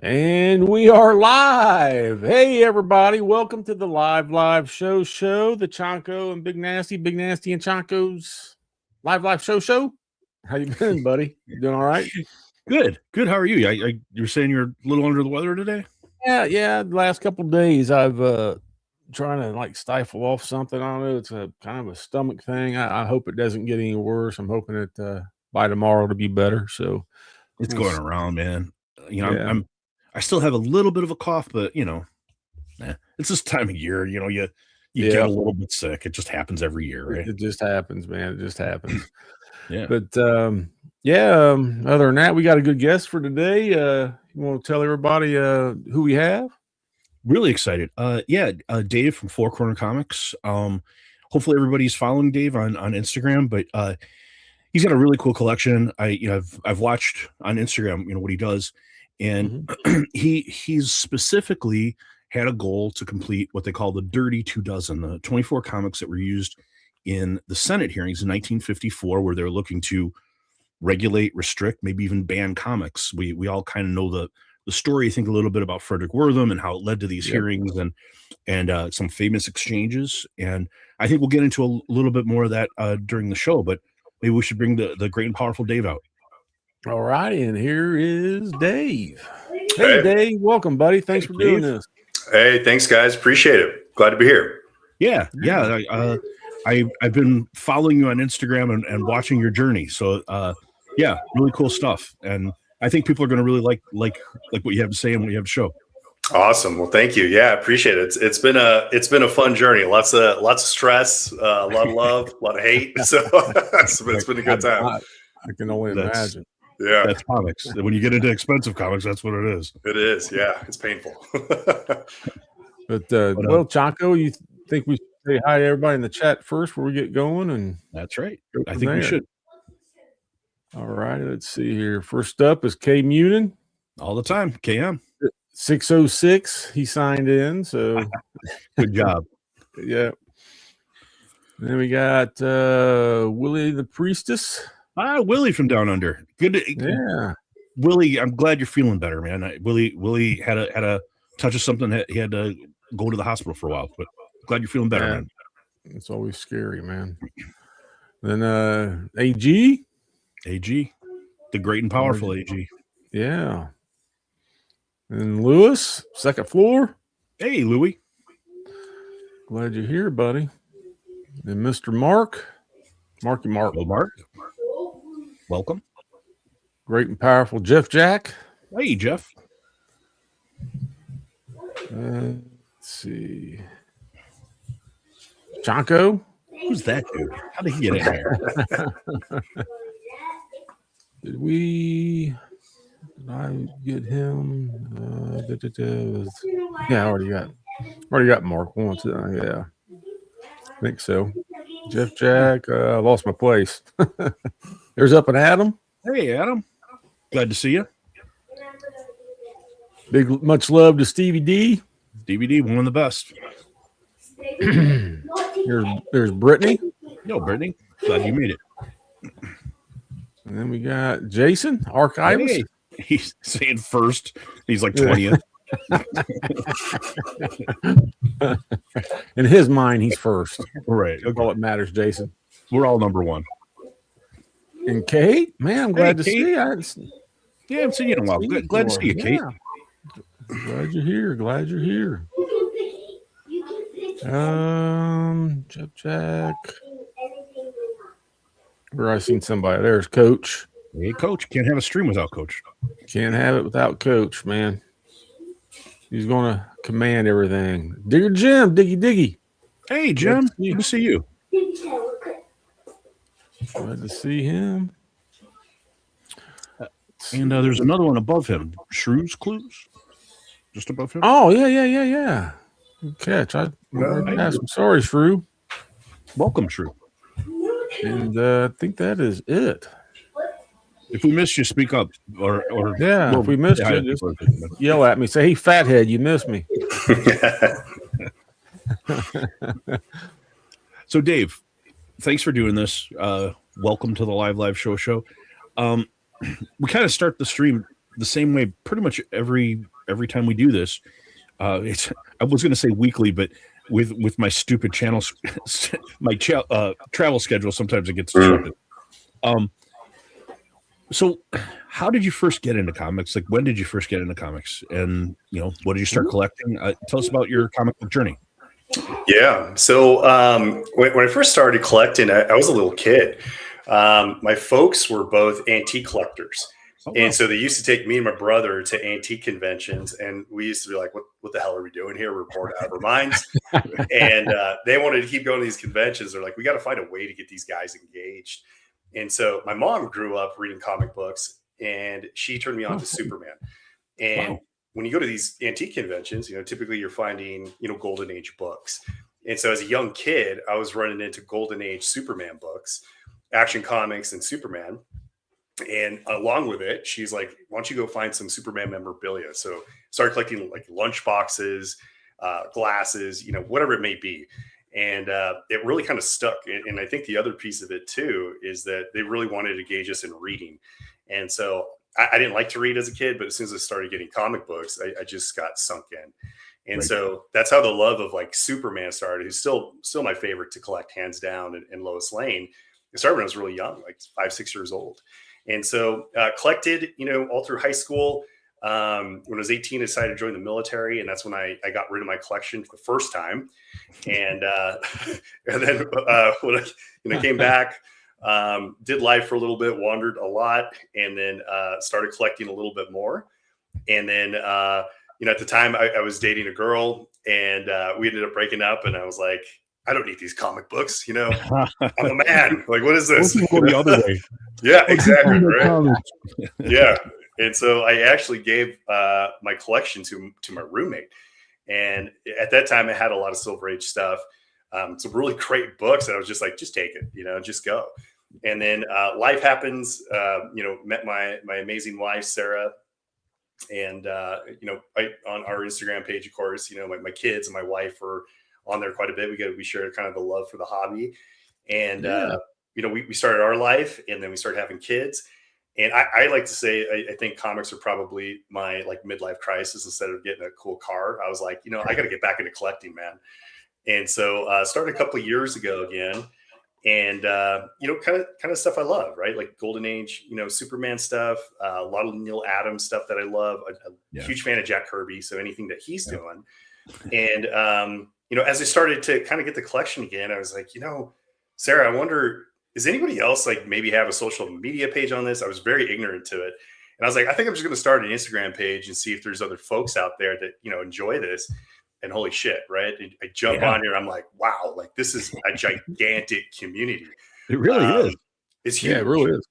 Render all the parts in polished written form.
And we are live. Hey, everybody. Welcome to the live show, the Chonko and Big Nasty and Chonko's live show. How you been, buddy? You doing all right? Good. How are you? You were saying you're a little under the weather today? Yeah. The last couple of days, I've trying to like stifle off something. I don't know. It's a kind of a stomach thing. I hope it doesn't get any worse. I'm hoping it by tomorrow to be better. So it's going around, man. Yeah. I still have a little bit of a cough, but it's this time of year. You get a little bit sick. It just happens every year, right? It just happens, man. It just happens. Yeah. But other than that, we got a good guest for today. You want to tell everybody who we have? Really excited. Dave from Four Corner Comics. Hopefully everybody's following Dave on Instagram, but he's got a really cool collection. I've watched on Instagram, what he does. And he's specifically had a goal to complete what they call the Dirty 2 Dozen, the 24 comics that were used in the Senate hearings in 1954, where they're looking to regulate, restrict, maybe even ban comics. We all kind of know the story, I think, a little bit about Frederick Wortham and how it led to these hearings and some famous exchanges. And I think we'll get into a little bit more of that during the show, but maybe we should bring the great and powerful Dave out. All righty, and here is Dave. Hey, Dave, welcome, buddy. Thanks for doing this. Hey, thanks, guys. Appreciate it. Glad to be here. Yeah. I've been following you on Instagram and watching your journey. So, really cool stuff. And I think people are going to really like what you have to say and what you have to show. Awesome. Well, thank you. Yeah, appreciate it. It's been a fun journey. Lots of stress, a lot of love, a lot of hate. So it's been a good time. I can only imagine. Yeah, that's comics. When you get into expensive comics, that's what it is. It is. Yeah, it's painful. But Chonko, you think we should say hi to everybody in the chat first before we get going? And that's right. I think we should. All right. Let's see here. First up is K Munin. All the time. KM 606. He signed in. So good job. Yeah. Then we got Willie the Priestess. Willie from Down Under. Good. Yeah. Willie, I'm glad you're feeling better, man. Willie had a touch of something. He had to go to the hospital for a while, but glad you're feeling better, man. It's always scary, man. Then AG, the great and powerful AG. Yeah. And Lewis, second floor. Hey, Louie. Glad you're here, buddy. And Mr. Mark. Hello, Mark. Welcome. Great and powerful Jeff Jack. Hey, Jeff. Let's see. Chonko. Who's that dude? How did he get in there? Did I get him? Yeah, I already got Mark once. Yeah, I think so. Jeff Jack. I lost my place. There's Up and Adam. Hey, Adam. Glad to see you. Much love to Stevie D. Stevie D, one of the best. There's Brittany. Yo, Brittany. Glad you made it. And then we got Jason, archivist. Hey, he's saying first. He's like 20th. In his mind, he's first. Right. That's all that matters, Jason. We're all number one. And Kate, man, I'm glad to see you. I haven't seen you in a while. Glad to see you, Kate. Glad you're here. Jeff Jack. Where I seen somebody. There's Coach. Hey, Coach. Can't have a stream without Coach. Can't have it without Coach, man. He's going to command everything. Digger Jim, Diggy. Hey, Jim. Good to see you. Glad to see him. And there's another one above him. Shrew's Clues. Just above him. Oh, yeah. Good catch. I'm sorry, Shrew. Welcome, Shrew. And I think that is it. If we missed you, speak up. Or if we missed you, just yell at me. Say, hey, fathead, you missed me. So, Dave, thanks for doing this. Welcome to the live show. We kind of start the stream the same way pretty much every time we do this. It's I was going to say weekly, but with my stupid channel, travel schedule, sometimes it gets disrupted. So how did you first get into comics? Like, when did you first get into comics? And, what did you start collecting? Tell us about your comic book journey. Yeah. So when I first started collecting, I was a little kid. My folks were both antique collectors. Oh, wow. And so they used to take me and my brother to antique conventions, and we used to be like, what the hell are we doing here? We're bored out of our minds. And they wanted to keep going to these conventions. They're like, we got to find a way to get these guys engaged. And so my mom grew up reading comic books, and she turned me on to Superman. And when you go to these antique conventions, typically you're finding, Golden Age books. And so as a young kid, I was running into Golden Age Superman books, Action Comics and Superman. And along with it, she's like, why don't you go find some Superman memorabilia? So started collecting like lunch boxes, glasses, whatever it may be. And it really kind of stuck. And I think the other piece of it too is that they really wanted to engage us in reading. And so I didn't like to read as a kid, but as soon as I started getting comic books, I just got sunk in. And so that's how the love of like Superman started, who's still my favorite to collect, hands down, and Lois Lane. It started when I was really young, like 5-6 years old. And so collected, all through high school. When I was 18, I decided to join the military, and that's when I got rid of my collection for the first time. And and then when I came back, did life for a little bit, wandered a lot, and then started collecting a little bit more. And then at the time I was dating a girl, and we ended up breaking up, and I was like, I don't need these comic books, I'm a man. Like, what is this? Go the other way. Yeah, exactly. Right. Yeah. And so I actually gave my collection to my roommate. And at that time I had a lot of Silver Age stuff. Some really great books. And I was just like, just take it, just go. And then life happens, met my amazing wife, Sarah. And, on our Instagram page, of course, my kids and my wife are on there quite a bit. We share kind of the love for the hobby. And, we started our life, and then we started having kids. And I like to say, I think comics are probably my like midlife crisis. Instead of getting a cool car, I was like, I got to get back into collecting, man. And so started a couple of years ago again. And, kind of stuff I love, right? Like Golden Age, Superman stuff, a lot of Neil Adams stuff that I love. A huge fan of Jack Kirby. So anything that he's doing. And, as I started to kind of get the collection again, I was like, Sarah, I wonder, does anybody else like maybe have a social media page on this? I was very ignorant to it. And I was like, I think I'm just going to start an Instagram page and see if there's other folks out there that, enjoy this. And holy shit, right? I jump on here. I'm like, wow, like this is a gigantic community. It really is. It's huge. Yeah, it really is.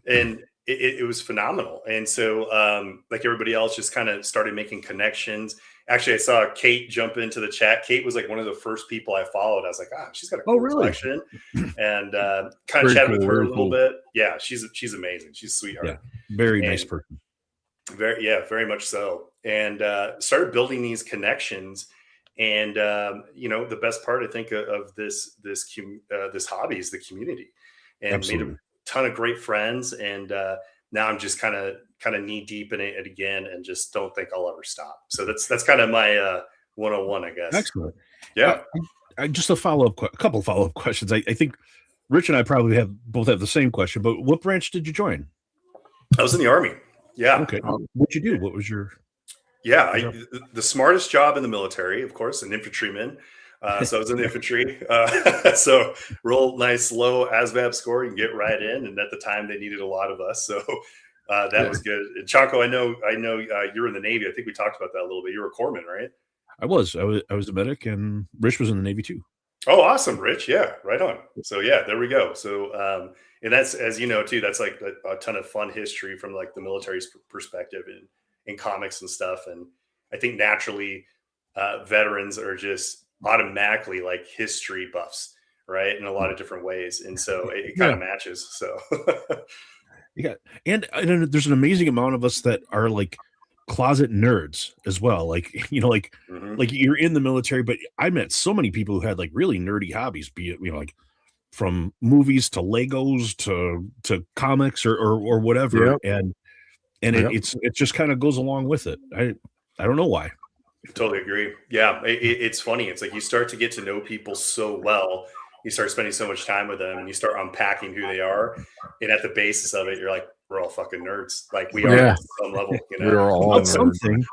And it was phenomenal. And so like everybody else just kind of started making connections. Actually, I saw Kate jump into the chat. Kate was like one of the first people I followed. I was like, she's got a cool collection. And kind of chatted with her a little bit. Yeah, she's amazing. She's a sweetheart. Yeah, very nice person. Very much so. And started building these connections. And the best part, I think, of this hobby is the community. And Absolutely. Made a ton of great friends. And now I'm just kind of knee deep in it again, and just don't think I'll ever stop. So that's kind of my 101, I guess. Excellent. Yeah. Just a couple follow-up questions. I think Rich and I probably both have the same question, but what branch did you join? I was in the Army. Yeah. Okay. What'd you do? What was your? Yeah. The smartest job in the military, of course, an infantryman. So I was in the infantry. So real nice low ASVAB score. You can get right in. And at the time they needed a lot of us. So that was good. And Chanko, I know you were in the Navy. I think we talked about that a little bit. You were a corpsman, right? I was a medic, and Rich was in the Navy too. Oh, awesome, Rich. Yeah, right on. So yeah, there we go. So and that's, as you know too, that's like a ton of fun history from like the military's perspective in comics and stuff. And I think naturally veterans are just automatically like history buffs, right, in a lot of different ways. And so it kind of matches. So yeah, and there's an amazing amount of us that are like closet nerds as well. Like, like you're in the military, but I met so many people who had like really nerdy hobbies, be it, like from movies to Legos to comics or whatever. Yep. And and Yep. it just kind of goes along with it. I don't know why. Totally agree. Yeah, it's funny. It's like you start to get to know people so well. You start spending so much time with them, and you start unpacking who they are. And at the basis of it, you're like, we're all fucking nerds. Like we are Yeah. at some level, you We know. are all About nerds. something.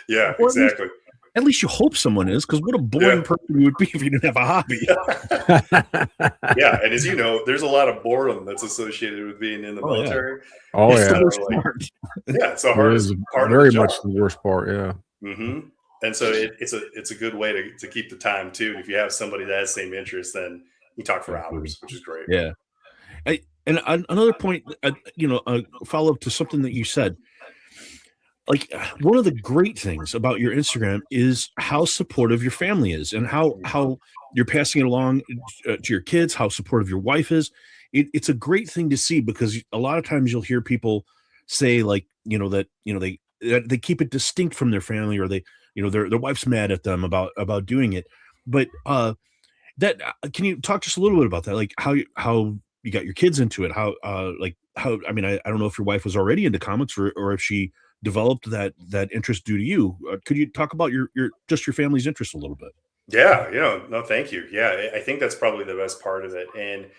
yeah, Or at least- exactly. At least you hope someone is, because what a boring Yeah. person you would be if you didn't have a hobby. Yeah, and as you know, there's a lot of boredom that's associated with being in the Oh, yeah. military. Oh It's yeah, the worst like- part. Yeah, it's the it hardest is part very of the much job. the worst part. Yeah. Mm-hmm. And so it's a good way to keep the time too. And if you have somebody that has the same interest, then you talk for hours, which is great. Yeah. Another point, follow up to something that you said. Like, one of the great things about your Instagram is how supportive your family is, and how you're passing it along to your kids, how supportive your wife is. It's a great thing to see, because a lot of times you'll hear people say, like, that they keep it distinct from their family, or their wife's mad at them about doing it. But can you talk just a little bit about that, like how you got your kids into it, I mean, I don't know if your wife was already into comics, or if she developed that interest due to you. Could you talk about your family's interest a little bit? Yeah, no, thank you. Yeah, I think that's probably the best part of it. And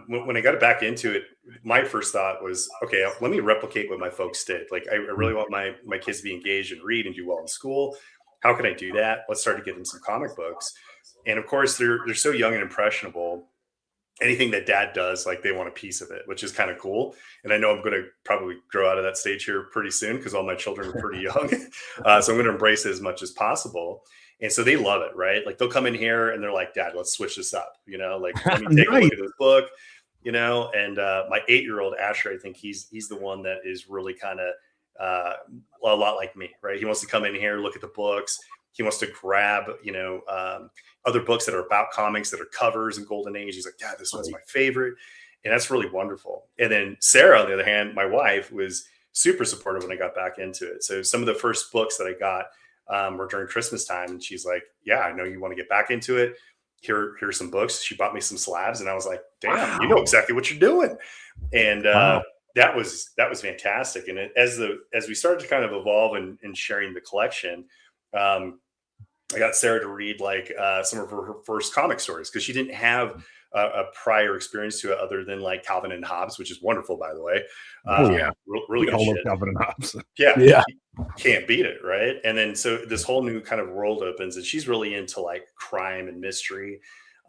when I got back into it, my first thought was, okay, let me replicate what my folks did. Like, I really want my kids to be engaged and read and do well in school. How can I do that? Let's start to get them some comic books. And of course, they're so young and impressionable. Anything that dad does, like, they want a piece of it, which is kind of cool. And I know I'm going to probably grow out of that stage here pretty soon, because all my children are pretty young. So I'm going to embrace it as much as possible. And so they love it, right? Like, they'll come in here and they're like, Dad, let's switch this up. Like, let me take a look at this book, and my 8-year-old Asher, I think he's the one that is really kind of a lot like me, right? He wants to come in here, look at the books. He wants to grab, other books that are about comics, that are covers and Golden Age. He's like, Dad, this one's my favorite. And that's really wonderful. And then Sarah, on the other hand, my wife, was super supportive when I got back into it. So some of the first books that I got were during Christmas time. And she's like, yeah, I know you want to get back into it. Here's some books. She bought me some slabs. And I was like, damn, you know exactly what you're doing. And that was fantastic. And as we started to kind of evolve and sharing the collection, I got Sarah to read like some of her first comic stories, because she didn't have a prior experience to it other than like Calvin and Hobbes, which is wonderful, by the way. Really good shit. Calvin and Hobbes. Yeah. Can't beat it, right? And then so this whole new kind of world opens, and she's really into like crime and mystery,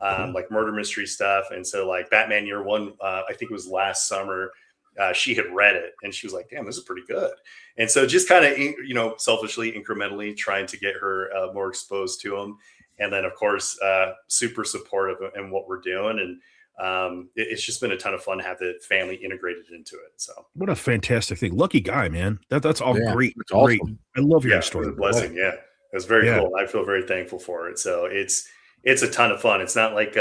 like murder mystery stuff. And so like Batman Year One, I think it was last summer, she had read it and she was like, damn, this is pretty good. And so just kind of, selfishly, incrementally trying to get her more exposed to them. And then, of course, super supportive in what we're doing. And it's just been a ton of fun to have the family integrated into it. So what a fantastic thing. Lucky guy, man. That's all great. It's Great. awesome. I love your yeah, story. it was a blessing. Yeah, it was very cool. I feel very thankful for it. So it's a ton of fun. It's not like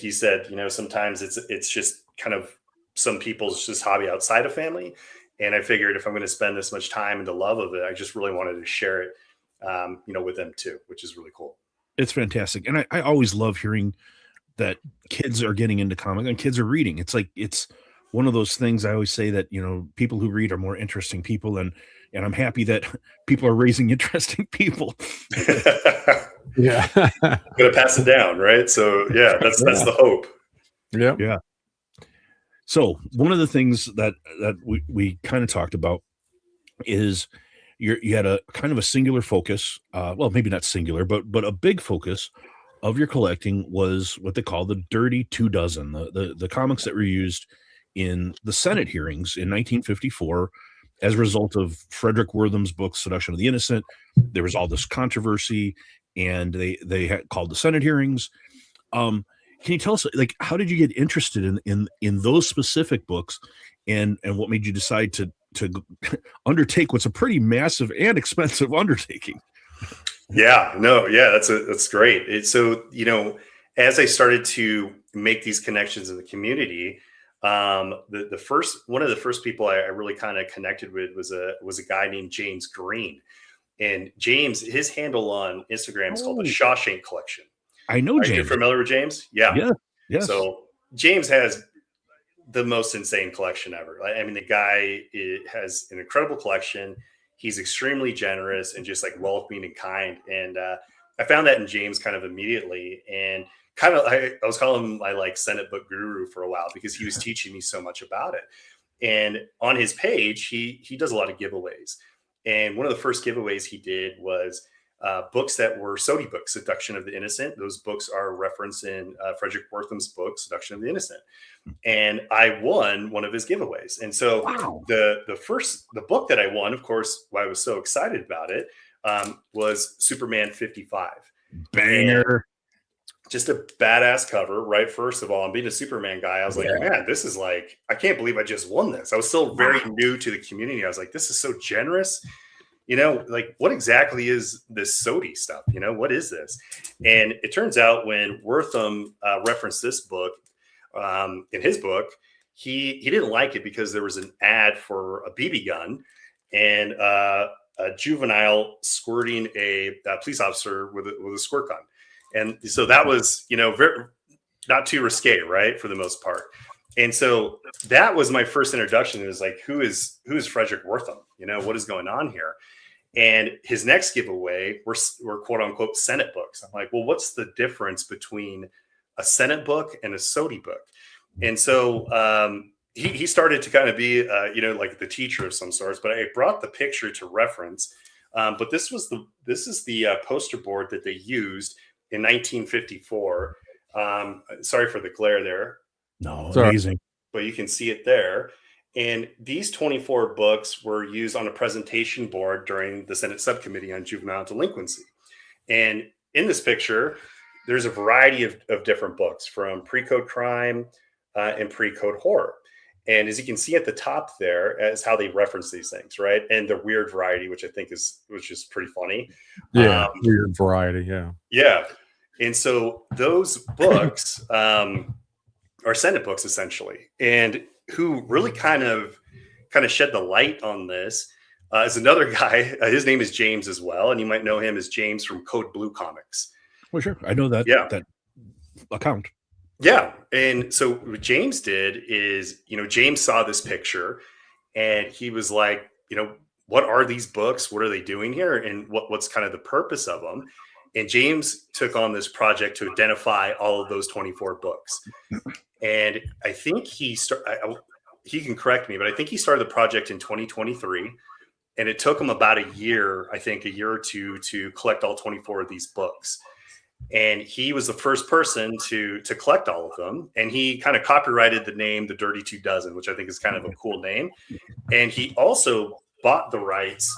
you said, sometimes it's just kind of some people's just hobby outside of family. And I figured if I'm going to spend this much time and the love of it, I just really wanted to share it, with them too, which is really cool. It's fantastic. And I always love hearing that kids are getting into comics and kids are reading. It's like, it's one of those things. I always say that, people who read are more interesting people. And I'm happy that people are raising interesting people. Yeah. Gonna pass it down, right? So yeah, that's the hope. Yeah. So one of the things that we kind of talked about is you had a kind of a singular focus. Well, maybe not singular, but a big focus of your collecting was what they call the Dirty 2 Dozen, the comics that were used in the Senate hearings in 1954 as a result of Frederick Wortham's book, Seduction of the Innocent. There was all this controversy, and they had called the Senate hearings. Can you tell us, like, how did you get interested in those specific books, and what made you decide to undertake what's a pretty massive and expensive undertaking? That's great. So, as I started to make these connections in the community, one of the first people I really kind of connected with was a guy named James Green. And James, his handle on Instagram is called the Shawshank Collection. I know James. Are you familiar with James? Yeah. Yes. So James has the most insane collection ever. I mean, the guy has an incredible collection. He's extremely generous and just like welcoming and kind. And I found that in James kind of immediately. And kind of, I was calling him my like Senate book guru for a while because he was teaching me so much about it. And on his page, he does a lot of giveaways. And one of the first giveaways he did was books that were Sodi books, Seduction of the Innocent. Those books are referenced in Frederick Wortham's book, Seduction of the Innocent. And I won one of his giveaways. And so the book that I won, of course, why I was so excited about it, was Superman 55. Banger. And just a badass cover, right? First of all, I'm being a Superman guy. I was like, man, this is like, I can't believe I just won this. I was still very new to the community. I was like, this is so generous. You know, like what exactly is this Sodi stuff? You know, what is this? And it turns out when Wortham referenced this book in his book, he didn't like it because there was an ad for a BB gun and a juvenile squirting a police officer with a squirt gun. And so that was, you know, very, not too risque, right? For the most part. And so that was my first introduction. It was like, who is Frederick Wortham? You know, what is going on here? And his next giveaway were quote unquote Senate books. I'm like, well, what's the difference between a Senate book and a Sodi book? And so he started to kind of be, you know, like the teacher of some sorts, but I brought the picture to reference. But this is the poster board that they used in 1954. Sorry for the glare there. No, amazing. But you can see it there. And these 24 books were used on a presentation board during the Senate Subcommittee on Juvenile Delinquency. And in this picture, there's a variety of different books from pre-code crime and pre-code horror. And as you can see at the top there is how they reference these things, right? And the weird variety, which I think is pretty funny. Yeah, weird variety, yeah. Yeah. And so those books are Senate books, essentially. And who really kind of shed the light on this is another guy. His name is James as well. And you might know him as James from Code Blue Comics. Well, sure. I know that, that account. Yeah. And so what James did is, you know, James saw this picture and he was like, you know, what are these books? What are they doing here? And what's kind of the purpose of them? And James took on this project to identify all of those 24 books. And I think he can correct me, but I think he started the project in 2023. And it took him about a year, I think a year or two, to collect all 24 of these books. And he was the first person to collect all of them. And he kind of copyrighted the name, The Dirty Two Dozen, which I think is kind of a cool name. And he also bought the rights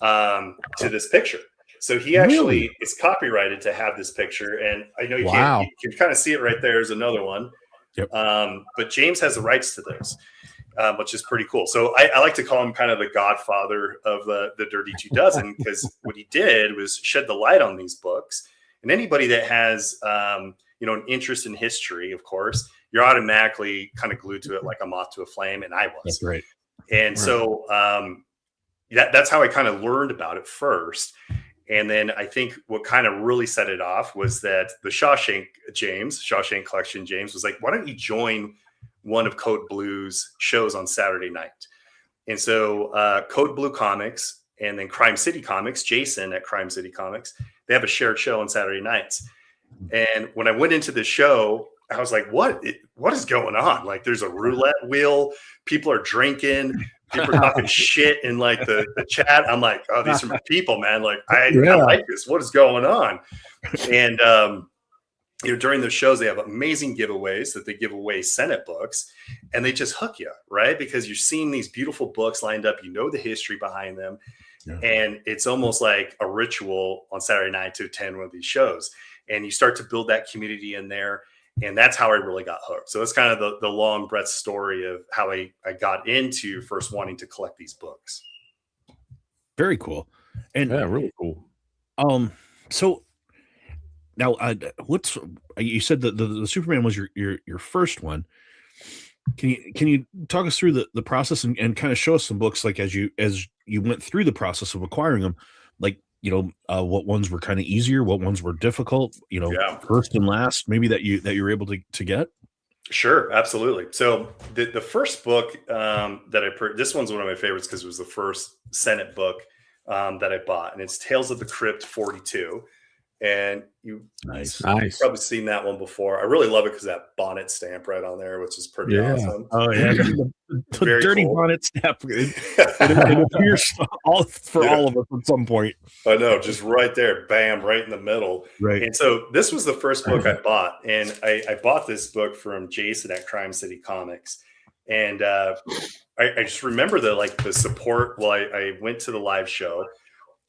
to this picture. So he actually is copyrighted to have this picture. And I know you can kind of see it right there. There's another one. Yep. But James has the rights to those, which is pretty cool. So I like to call him kind of the godfather of the Dirty Two Dozen, because what he did was shed the light on these books. And anybody that has, you know, an interest in history, of course, you're automatically kind of glued to it like a moth to a flame. And I was. That's right. And so that's how I kind of learned about it first. And then I think what kind of really set it off was that the Shawshank Collection James was like, why don't you join one of Code Blue's shows on Saturday night? And so Code Blue Comics and then Crime City Comics, Jason at Crime City Comics, they have a shared show on Saturday nights. And when I went into the show, I was like, what is going on? Like, there's a roulette wheel. People are drinking. People are talking shit in like the chat. I'm like, oh, these are my people, man. Like, I like this. What is going on? And, you know, during the shows, they have amazing giveaways that they give away Senate books, and they just hook you, right? Because you're seeing these beautiful books lined up. You know the history behind them. Yeah. And it's almost like a ritual on Saturday night to attend one of these shows. And you start to build that community in there. And that's how I really got hooked. So that's kind of the long breadth story of how I got into first wanting to collect these books. Very cool. And yeah, really cool. So now what's, you said that the Superman was your first one. Can you talk us through the process and kind of show us some books, like as you went through the process of acquiring them, like, you know, what ones were kind of easier, what ones were difficult, you know, first and last, maybe that you were able to get? Sure, absolutely. So the first book that this one's one of my favorites because it was the first Senate book that I bought, and it's Tales of the Crypt 42. And you've Nice. probably seen that one before. I really love it because that bonnet stamp right on there, which is pretty Yeah. awesome. Oh yeah, the Very dirty cool. bonnet snap. It appears all of us at some point. I know, just right there, bam, right in the middle. Right. And so this was the first book I bought, and I bought this book from Jason at Crime City Comics, and I just remember the support. Well, I went to the live show,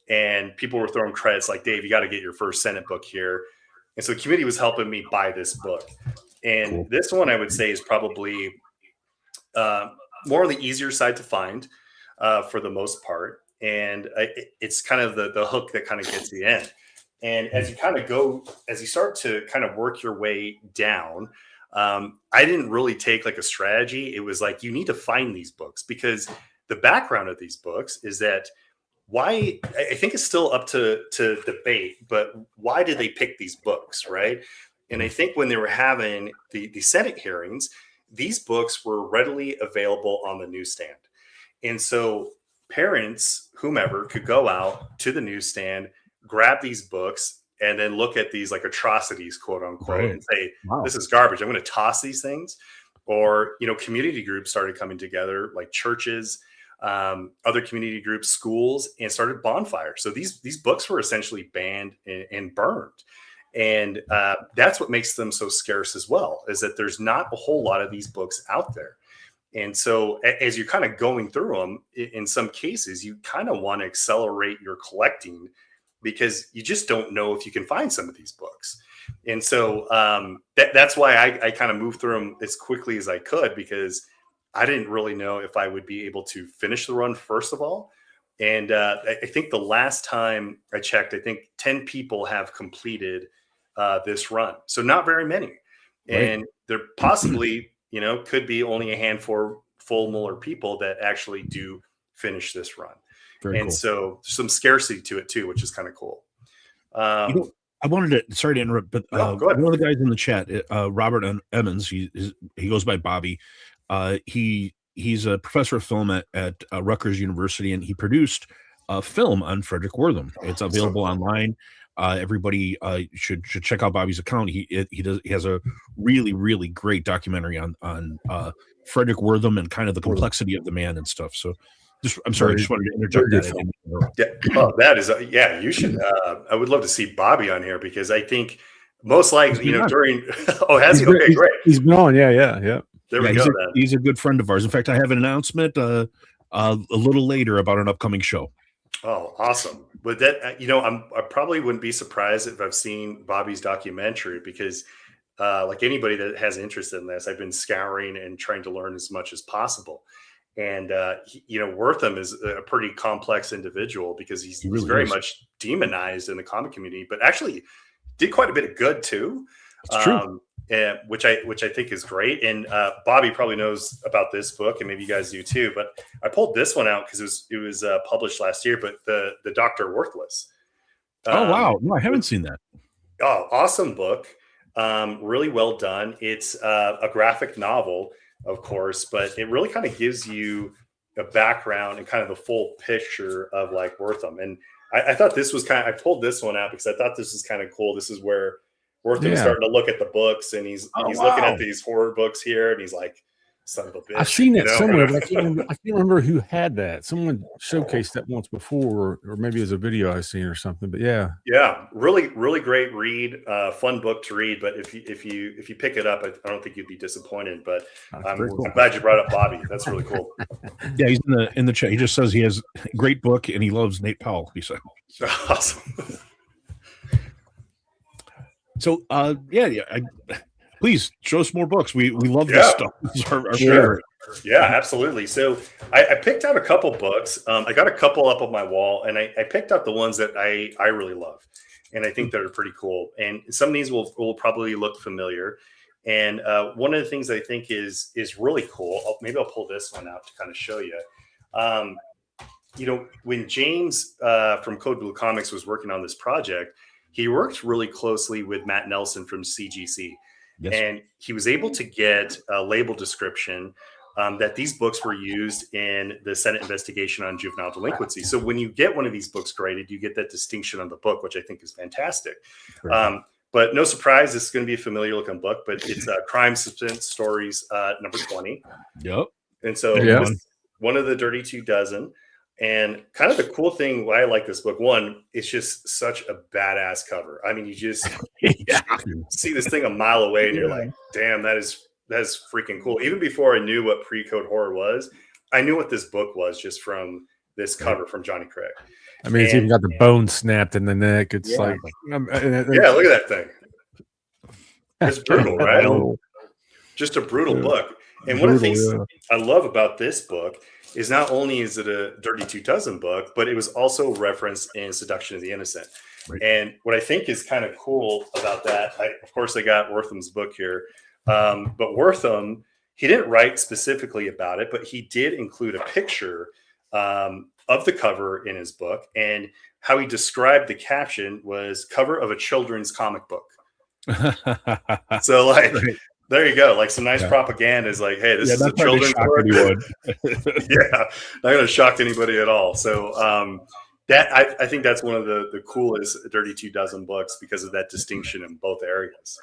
and people were throwing credits like, Dave, you got to get your first Senate book here. And so the community was helping me buy this book. And Cool. this one I would say is probably more on the easier side to find for the most part. And it's kind of the hook that kind of gets you in. And as you start to kind of work your way down, I didn't really take like a strategy. It was like, you need to find these books, because the background of these books is that why, I think it's still up to debate, but why did they pick these books, right? And I think when they were having the Senate hearings, these books were readily available on the newsstand. And so parents, whomever, could go out to the newsstand, grab these books, and then look at these like atrocities, quote unquote, Right. and say, Wow. this is garbage, I'm going to toss these things. Or, community groups started coming together, like churches, other community groups, schools, and started bonfires. So these books were essentially banned and burned. And that's what makes them so scarce as well, is that there's not a whole lot of these books out there. And so as you're kind of going through them, in some cases, you kind of want to accelerate your collecting, because you just don't know if you can find some of these books. And so that's why I kind of moved through them as quickly as I could, because I didn't really know if I would be able to finish the run, first of all. And I think the last time I checked, I think 10 people have completed this run. So not very many. Right. And there possibly, could be only a handful more people that actually do finish this run. Very And cool. so some scarcity to it too, which is kind of cool. I wanted to, sorry to interrupt, but No, go ahead. one of the guys in the chat, Robert Emmons, he goes by Bobby. He's a professor of film at Rutgers University, and he produced a film on Frederick Wortham. It's available online. Everybody should check out Bobby's account. He has a really, really great documentary on Frederick Wortham and kind of the complexity of the man and stuff. So I'm sorry, I just wanted to interject that. I didn't interrupt. Yeah, oh, that is, you should. I would love to see Bobby on here, because I think most likely, during. Oh, has he? Okay, great. He's been on. Yeah. There we Yeah, go. he's a good friend of ours. In fact, I have an announcement a little later about an upcoming show. Oh, awesome. But that, I probably wouldn't be surprised if I've seen Bobby's documentary, because like anybody that has interest in this, I've been scouring and trying to learn as much as possible. And, Wortham is a pretty complex individual, because he's very much demonized in the comic community, but actually did quite a bit of good too. It's true. Which I think is great. And Bobby probably knows about this book, and maybe you guys do too. But I pulled this one out because it was published last year. But the Dr. Worthless. Oh wow! No, I haven't seen that. Oh, awesome book! Really well done. It's a graphic novel, of course, but it really kind of gives you a background and kind of the full picture of like Wortham. And I thought this was I pulled this one out because I thought this was kind of cool. This is where Wortham's starting to look at the books, and he's looking at these horror books here, and he's like, son of a bitch. I've seen that somewhere, but I can't remember who had that. Someone showcased that once before, or maybe it was a video I've seen or something. But yeah, really, really great read. Fun book to read. But if you pick it up, I don't think you'd be disappointed. But I'm glad you brought up Bobby. That's really cool. Yeah, he's in the chat. He just says he has a great book and he loves Nate Powell. He said, awesome. So, please show us more books. We love this stuff. It's our favorite. Yeah, absolutely. So I picked out a couple books. I got a couple up on my wall, and I picked out the ones that I really love, and I think that are pretty cool. And some of these will probably look familiar. And one of the things I think is really cool. Maybe I'll pull this one out to kind of show you. When James from Code Blue Comics was working on this project, he worked really closely with Matt Nelson from CGC. Yes. And he was able to get a label description that these books were used in the Senate investigation on juvenile delinquency. So when you get one of these books graded, you get that distinction on the book, which I think is fantastic. But no surprise, this is going to be a familiar looking book, but it's Crime Suspense Stories number 20. Yep. And so this, one of the Dirty 2 Dozen. And kind of the cool thing why I like this book, one, it's just such a badass cover. I mean, you just see this thing a mile away and you're like, damn, that's freaking cool. Even before I knew what pre-code horror was, I knew what this book was just from this cover from Johnny Craig. I mean, it's even got the bone snapped in the neck. It's like, yeah, look at that thing. It's brutal, right? Just a brutal book. And one of the things I love about this book is not only is it a Dirty 2 Dozen book, but it was also referenced in Seduction of the Innocent. Right. And what I think is kind of cool about that, of course, I got Wortham's book here, but Wortham, he didn't write specifically about it, but he did include a picture of the cover in his book, and how he described the caption was cover of a children's comic book. So like, there you go. Like some nice propaganda is like, hey, this is a children's book. Not going to shock anybody at all. So that I think that's one of the coolest Dirty 2 Dozen books because of that distinction in both areas.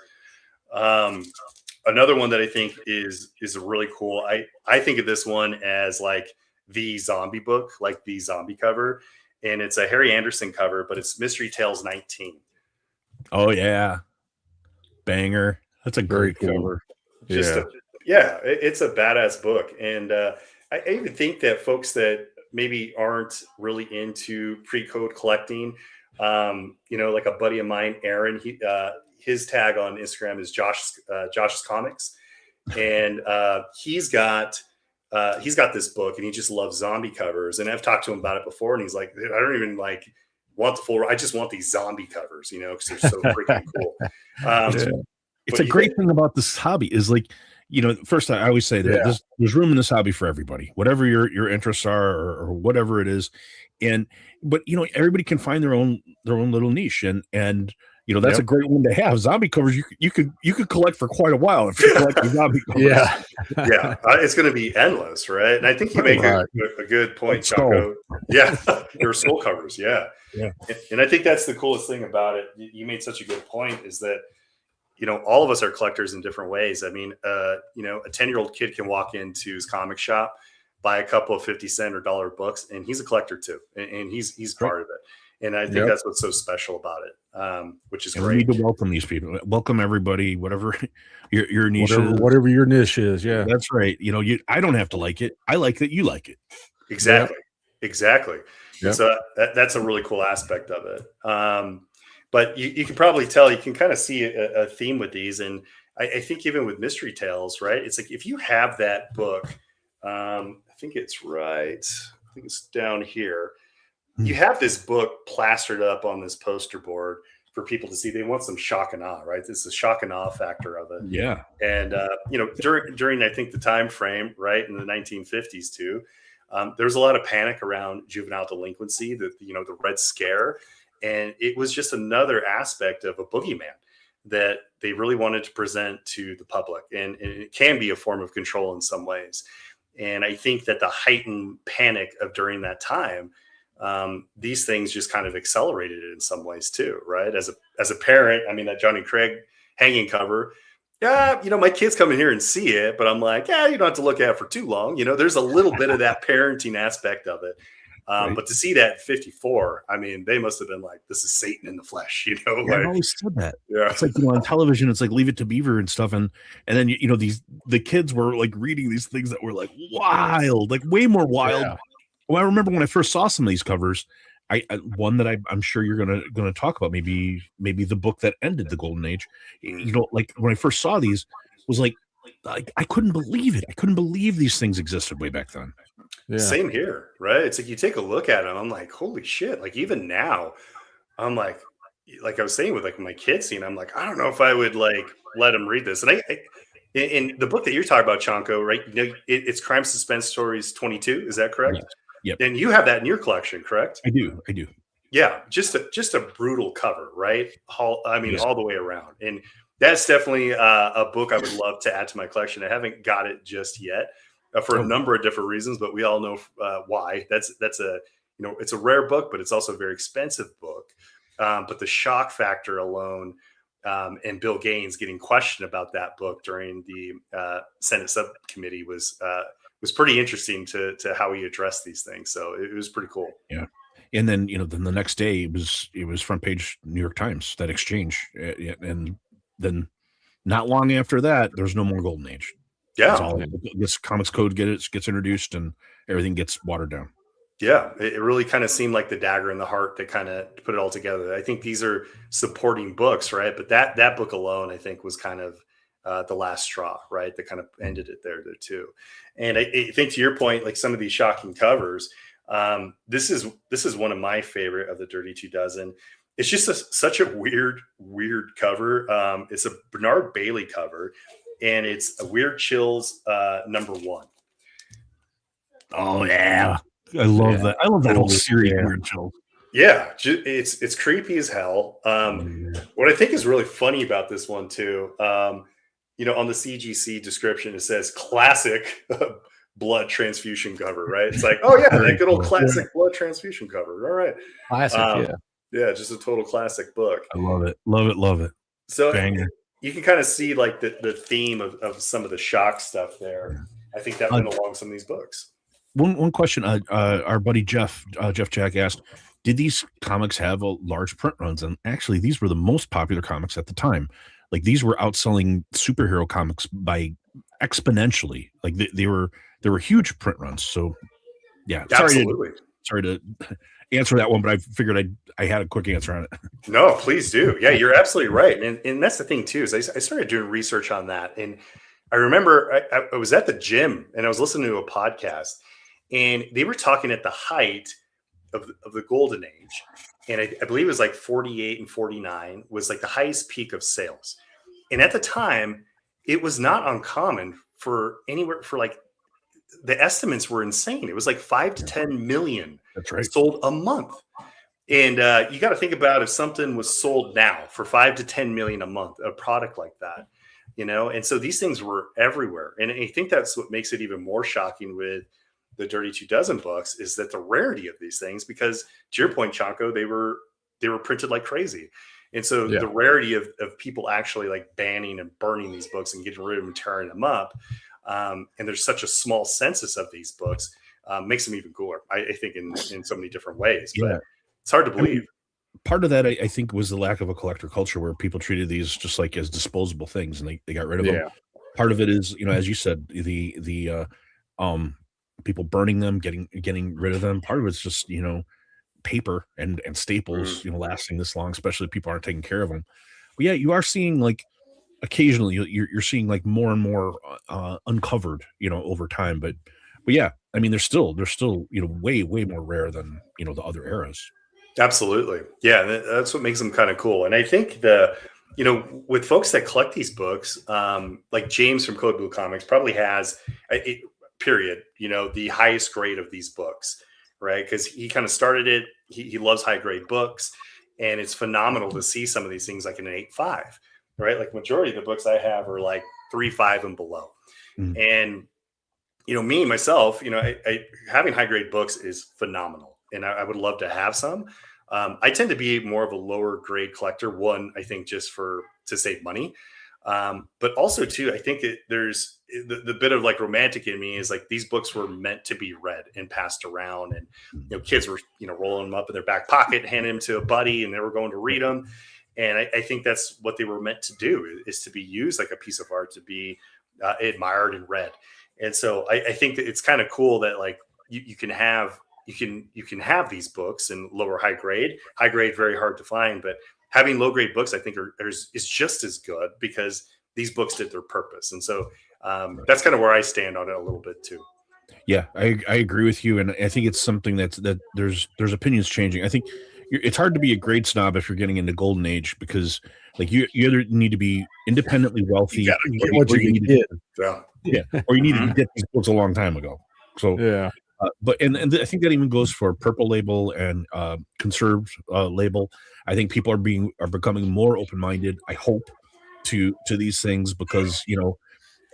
Another one that I think is really cool. I think of this one as like the zombie book, like the zombie cover, and it's a Harry Anderson cover, but it's Mystery Tales 19. Oh yeah, banger. That's a great cover. It's a badass book. And I even think that folks that maybe aren't really into pre-code collecting, like a buddy of mine, Aaron, his tag on Instagram is Josh's Comics. And he's got this book and he just loves zombie covers. And I've talked to him about it before. And he's like, I don't even want the full, I just want these zombie covers, because they're so freaking cool. It's a great thing about this hobby is first I always say that there's room in this hobby for everybody, whatever your interests are or whatever it is. But everybody can find their own little niche and that's a great one to have. Zombie covers you could collect for quite a while if you collect zombie covers. It's going to be endless, right? And I think you make a good point, Chaco. Your soul covers, and I think that's the coolest thing about it. You made such a good point is that all of us are collectors in different ways. I mean, a 10-year-old kid can walk into his comic shop, buy a couple of 50-cent or dollar books, and he's a collector too, and he's part of it. And I think that's what's so special about it, which is great. We need to welcome these people. Welcome everybody, whatever your niche is. Whatever your niche is. Yeah, that's right. I don't have to like it. I like that you like it. Exactly. Yep. So that's a really cool aspect of it. But you can probably tell, you can kind of see a theme with these. And I think even with Mystery Tales, right? It's like, if you have that book, I think it's right. I think it's down here. You have this book plastered up on this poster board for people to see. They want some shock and awe, right? This is the shock and awe factor of it. Yeah. And, during, I think the time frame, right, in the 1950s too, there was a lot of panic around juvenile delinquency, the Red Scare. And it was just another aspect of a boogeyman that they really wanted to present to the public. And it can be a form of control in some ways. And I think that the heightened panic of during that time, these things just kind of accelerated it in some ways too, right? As a parent, I mean, that Johnny Craig hanging cover, my kids come in here and see it, but I'm like, you don't have to look at it for too long. There's a little bit of that parenting aspect of it. But to see that at 54, I mean, they must have been like, this is Satan in the flesh, I've always said that. Yeah. It's like, on television, it's like Leave It to Beaver and stuff. And then, the kids were like reading these things that were like wild, like way more wild. Yeah. Well, I remember when I first saw some of these covers, one that I'm sure you're going to talk about, maybe the book that ended the golden age, like when I first saw these was like I couldn't believe it. I couldn't believe these things existed way back then. Yeah. Same here, right? It's like you take a look at them, I'm like, holy shit. Like even now, I'm like I was saying with like my kids scene, I'm like, I don't know if I would like let them read this. And in the book that you're talking about, Chanko, right? It's Crime Suspense Stories 22. Is that correct? Yep. And you have that in your collection, correct? I do. Yeah. Just a brutal cover, right? All the way around. And That's definitely a book I would love to add to my collection. I haven't got it just yet for a number of different reasons, but we all know why. That's a it's a rare book, but it's also a very expensive book. But the shock factor alone, and Bill Gaines getting questioned about that book during the Senate subcommittee was pretty interesting to how he addressed these things. So it was pretty cool. Yeah. And then, then the next day it was front page New York Times, that exchange. And then not long after that, there's no more Golden Age. Yeah. This Comics Code gets introduced and everything gets watered down. Yeah. It really kind of seemed like the dagger in the heart that kind of put it all together. I think these are supporting books, right? But that book alone, I think, was kind of the last straw, right? That kind of ended it there too. And I think, to your point, like some of these shocking covers, this is one of my favorite of the Dirty 2 Dozen. It's just such a weird cover. It's a Bernard Bailey cover, and it's a Weird Chills #1. Oh yeah, I love that. I love that whole series. Yeah. Weird Chills. Yeah, it's creepy as hell. What I think is really funny about this one too, on the CGC description, it says classic blood transfusion cover, right? It's like, oh yeah, that good old classic blood transfusion cover. All right. Classic, yeah, just a total classic book. I love it. So you can kind of see like the theme of some of the shock stuff there. I think that went along some of these books. One question, our buddy Jeff Jack asked, did these comics have a large print runs? And actually, these were the most popular comics at the time. Like, these were outselling superhero comics by exponentially. Like they were huge print runs. So yeah, absolutely. Sorry to answer that one, but I figured I had a quick answer on it. No, please do. Yeah, you're absolutely right. And that's the thing too, is I started doing research on that. And I remember I was at the gym and I was listening to a podcast, and they were talking at the height of the golden age. And I believe it was like 48 and 49 was like the highest peak of sales. And at the time, it was not uncommon for anywhere for like, the estimates were insane. It was like 5 to 10 million That's right. sold a month. And you got to think about if something was sold now for 5 to 10 million a month, a product like that, and so these things were everywhere. And I think that's what makes it even more shocking with the Dirty 2 Dozen books, is that the rarity of these things, because to your point, Chanko, they were printed like crazy. And so the rarity of people actually like banning and burning these books and getting rid of them and tearing them up. And there's such a small census of these books, makes them even cooler, I think, in so many different ways. But it's hard to believe. Part of that, I think, was the lack of a collector culture where people treated these just like as disposable things, and they got rid of them. Part of it is, as you said, the people burning them, getting rid of them. Part of it's just, paper and staples, lasting this long, especially if people aren't taking care of them. But yeah, you are seeing like occasionally you're seeing like more and more uncovered, over time. But yeah, I mean, they're still way more rare than the other eras. Absolutely. Yeah, that's what makes them kind of cool. And I think with folks that collect these books, like James from Code Blue Comics probably has the highest grade of these books, right? Because he kind of started it. He loves high grade books, and it's phenomenal to see some of these things like in an 8.5, right? Like majority of the books I have are like 3.5 and below. Mm-hmm. And me myself, having high grade books is phenomenal, and I would love to have some. I tend to be more of a lower grade collector. One, I think just to save money, but also too, I think there's the bit of like romantic in me is like these books were meant to be read and passed around, and kids were rolling them up in their back pocket, handing them to a buddy, and they were going to read them. And I think that's what they were meant to do, is to be used like a piece of art, to be admired and read. And so I think that it's kind of cool that like you can have these books in lower high grade, very hard to find, but having low grade books, I think is just as good, because these books did their purpose. And so that's kind of where I stand on it a little bit too. Yeah, I agree with you. And I think it's something that there's opinions changing. I think it's hard to be a grade snob if you're getting into Golden Age, because like you either need to be independently wealthy, or you need to get these books a long time ago. So yeah. But I think that even goes for Purple Label and conserved label. I think people are becoming more open-minded, I hope, to these things, because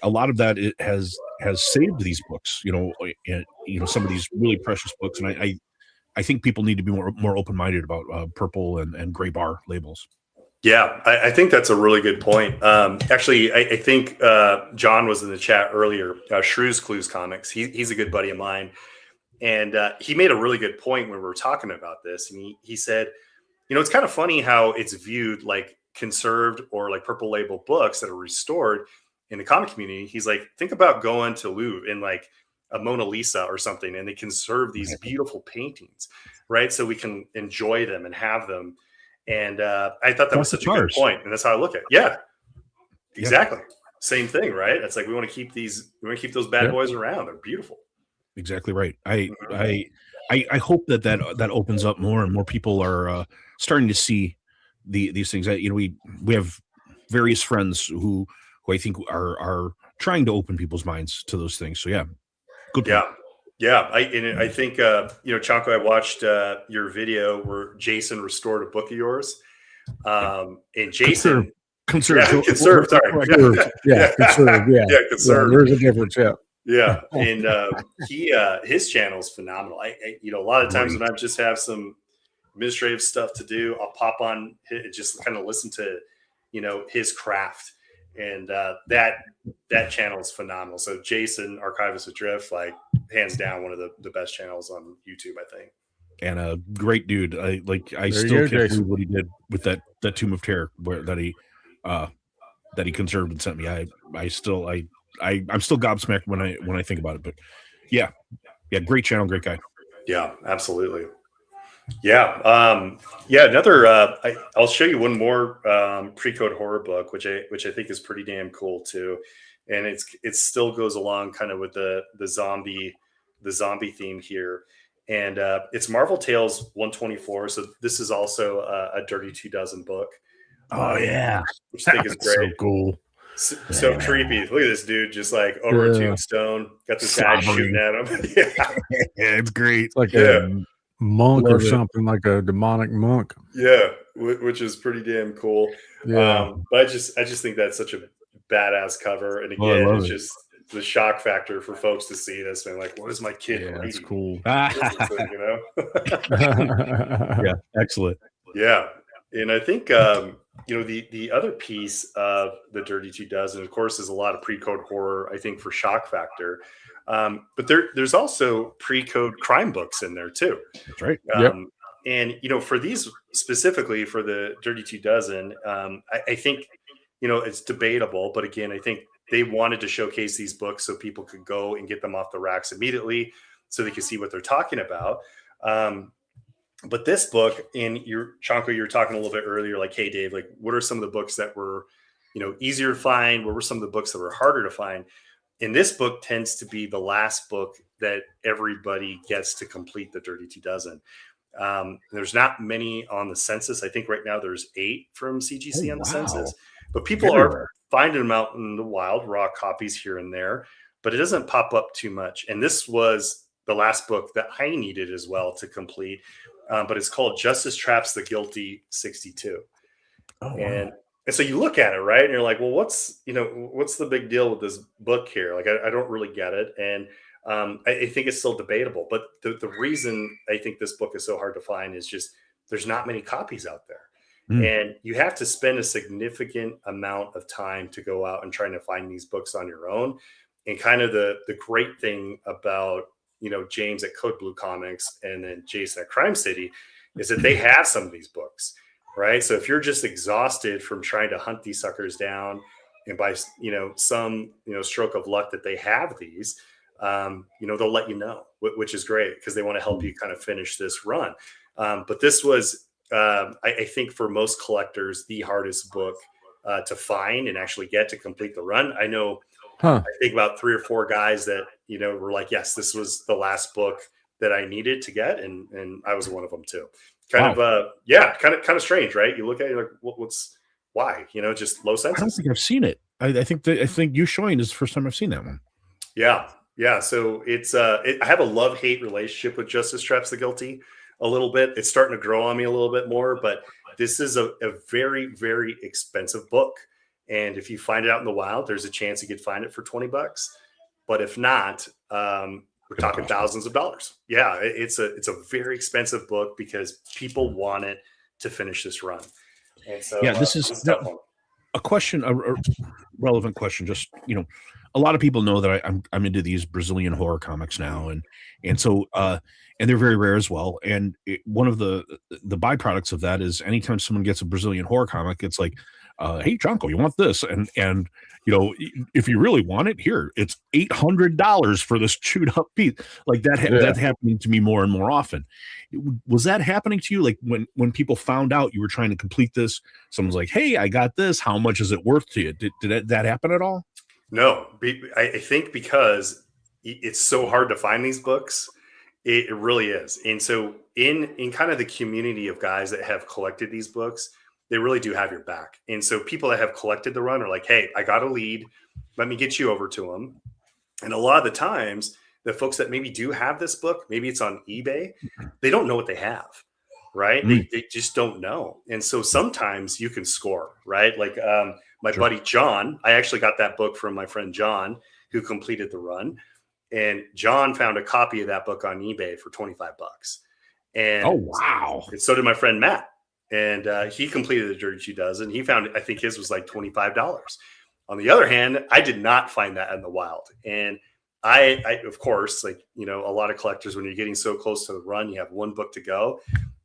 a lot of that it has saved these books. Some of these really precious books, and I think people need to be more open minded about purple and gray bar labels. Yeah, I think that's a really good point. Actually, I think John was in the chat earlier. Shrews Clues Comics. He's a good buddy of mine, and he made a really good point when we were talking about this. And he said, it's kind of funny how it's viewed like conserved or like purple label books that are restored in the comic community. He's like, think about going to Louvre in like a Mona Lisa or something, and they conserve these beautiful paintings, right? So we can enjoy them and have them. And I thought that was such a good point, and that's how I look at it. Yeah, exactly. Yep. Same thing, right? It's like we want to keep those bad boys around. They're beautiful. Exactly right. I hope that opens up more and more people are starting to see these things. We have various friends who I think are trying to open people's minds to those things. So yeah, good point. Yeah. I think Chanko, I watched your video where Jason restored a book of yours, and Jason conserved. Conserved. Sorry, conserved. Yeah, conserved. There's a difference. Yeah, and his channel is phenomenal. A lot of times when I just have some administrative stuff to do, I'll pop on just kind of listen to his craft, and that channel is phenomenal. So Jason, Archivist Adrift, like hands down one of the best channels on YouTube, I think. And a great dude. I still can't believe what he did with that Tomb of Terror that he conserved and sent me. I'm still gobsmacked when I think about it. But yeah, great channel, great guy. Yeah, absolutely. Yeah. Another, I'll show you one more pre-code horror book, which I think is pretty damn cool too. And it still goes along kind of with the zombie theme here. And it's Marvel Tales 124. So this is also a Dirty 2 Dozen book. Oh yeah. Which I think is great. So cool. So creepy. Look at this dude just like over a tombstone. Got this guy shooting at him. Yeah, it's great. It's like a monk or something, like a demonic monk. Yeah, which is pretty damn cool. Yeah. But I just think that's such a badass cover. And again, it's just the shock factor for folks to see this and like, what is my kid reading? That's cool. Yeah, excellent. Yeah. And I think the other piece of the Dirty 2 Dozen, of course, is a lot of pre-code horror, I think, for shock factor. But there's also pre-code crime books in there too. That's right. And for these specifically for the Dirty 2 Dozen, I think it's debatable. But again, I think they wanted to showcase these books so people could go and get them off the racks immediately, so they could see what they're talking about. But this book, and Chanko, you were talking a little bit earlier, like, hey, Dave, like, what are some of the books that were, easier to find? What were some of the books that were harder to find? And this book tends to be the last book that everybody gets to complete the Dirty 2 Dozen. There's not many on the census. I think right now there's 8 from CGC on the census, but people are finding them out in the wild, raw copies here and there, but it doesn't pop up too much. And this was the last book that I needed as well to complete. But it's called Justice Traps the Guilty 62. Oh, wow. And so you look at it, right? And you're like, well, what's the big deal with this book here? Like, I don't really get it. And I think it's still debatable. But the reason I think this book is so hard to find is just there's not many copies out there. And you have to spend a significant amount of time to go out and trying to find these books on your own. And kind of the great thing about James at Code Blue Comics and then Jason at Crime City is that they have some of these books, right? So if you're just exhausted from trying to hunt these suckers down, and by some stroke of luck that they have these, they'll let you know, which is great because they want to help you kind of finish this run. But this was, I think, for most collectors, the hardest book to find and actually get to complete the run. I know. I think about 3 or 4 guys that, were like, yes, this was the last book that I needed to get. And I was one of them too. Kind of strange, right? You look at it like, why, just low census. I don't think I've seen it. I think you showing is the first time I've seen that one. Yeah. Yeah. So it's, I have a love-hate relationship with Justice Traps the Guilty a little bit. It's starting to grow on me a little bit more, but this is a very, very expensive book. And if you find it out in the wild, there's a chance you could find it for $20. But if not, we're talking thousands of dollars. Yeah, it's a very expensive book because people want it to finish this run. And so yeah, this is a question, a relevant question. Just, a lot of people know that I'm into these Brazilian horror comics now, and so and they're very rare as well. And one of the byproducts of that is anytime someone gets a Brazilian horror comic, it's like, hey, Chanko, you want this? And if you really want it, here, it's $800 for this chewed up piece. Like that. That's happening to me more and more often. Was that happening to you? Like when people found out you were trying to complete this, someone's like, hey, I got this. How much is it worth to you? Did that happen at all? No, I think because it's so hard to find these books, it really is. And so in kind of the community of guys that have collected these books, they really do have your back. And so people that have collected the run are like, hey, I got a lead. Let me get you over to them. And a lot of the times, the folks that maybe do have this book, maybe it's on eBay, they don't know what they have, right? They just don't know. And so sometimes you can score, right? Like my buddy John, I actually got that book from my friend John, who completed the run. And John found a copy of that book on eBay for $25. And oh, wow. And so did my friend Matt. And he completed the Dirty 2 Dozen. He found, I think his was like $25. On the other hand, I did not find that in the wild. And I of course, like, a lot of collectors, when you're getting so close to the run, you have one book to go.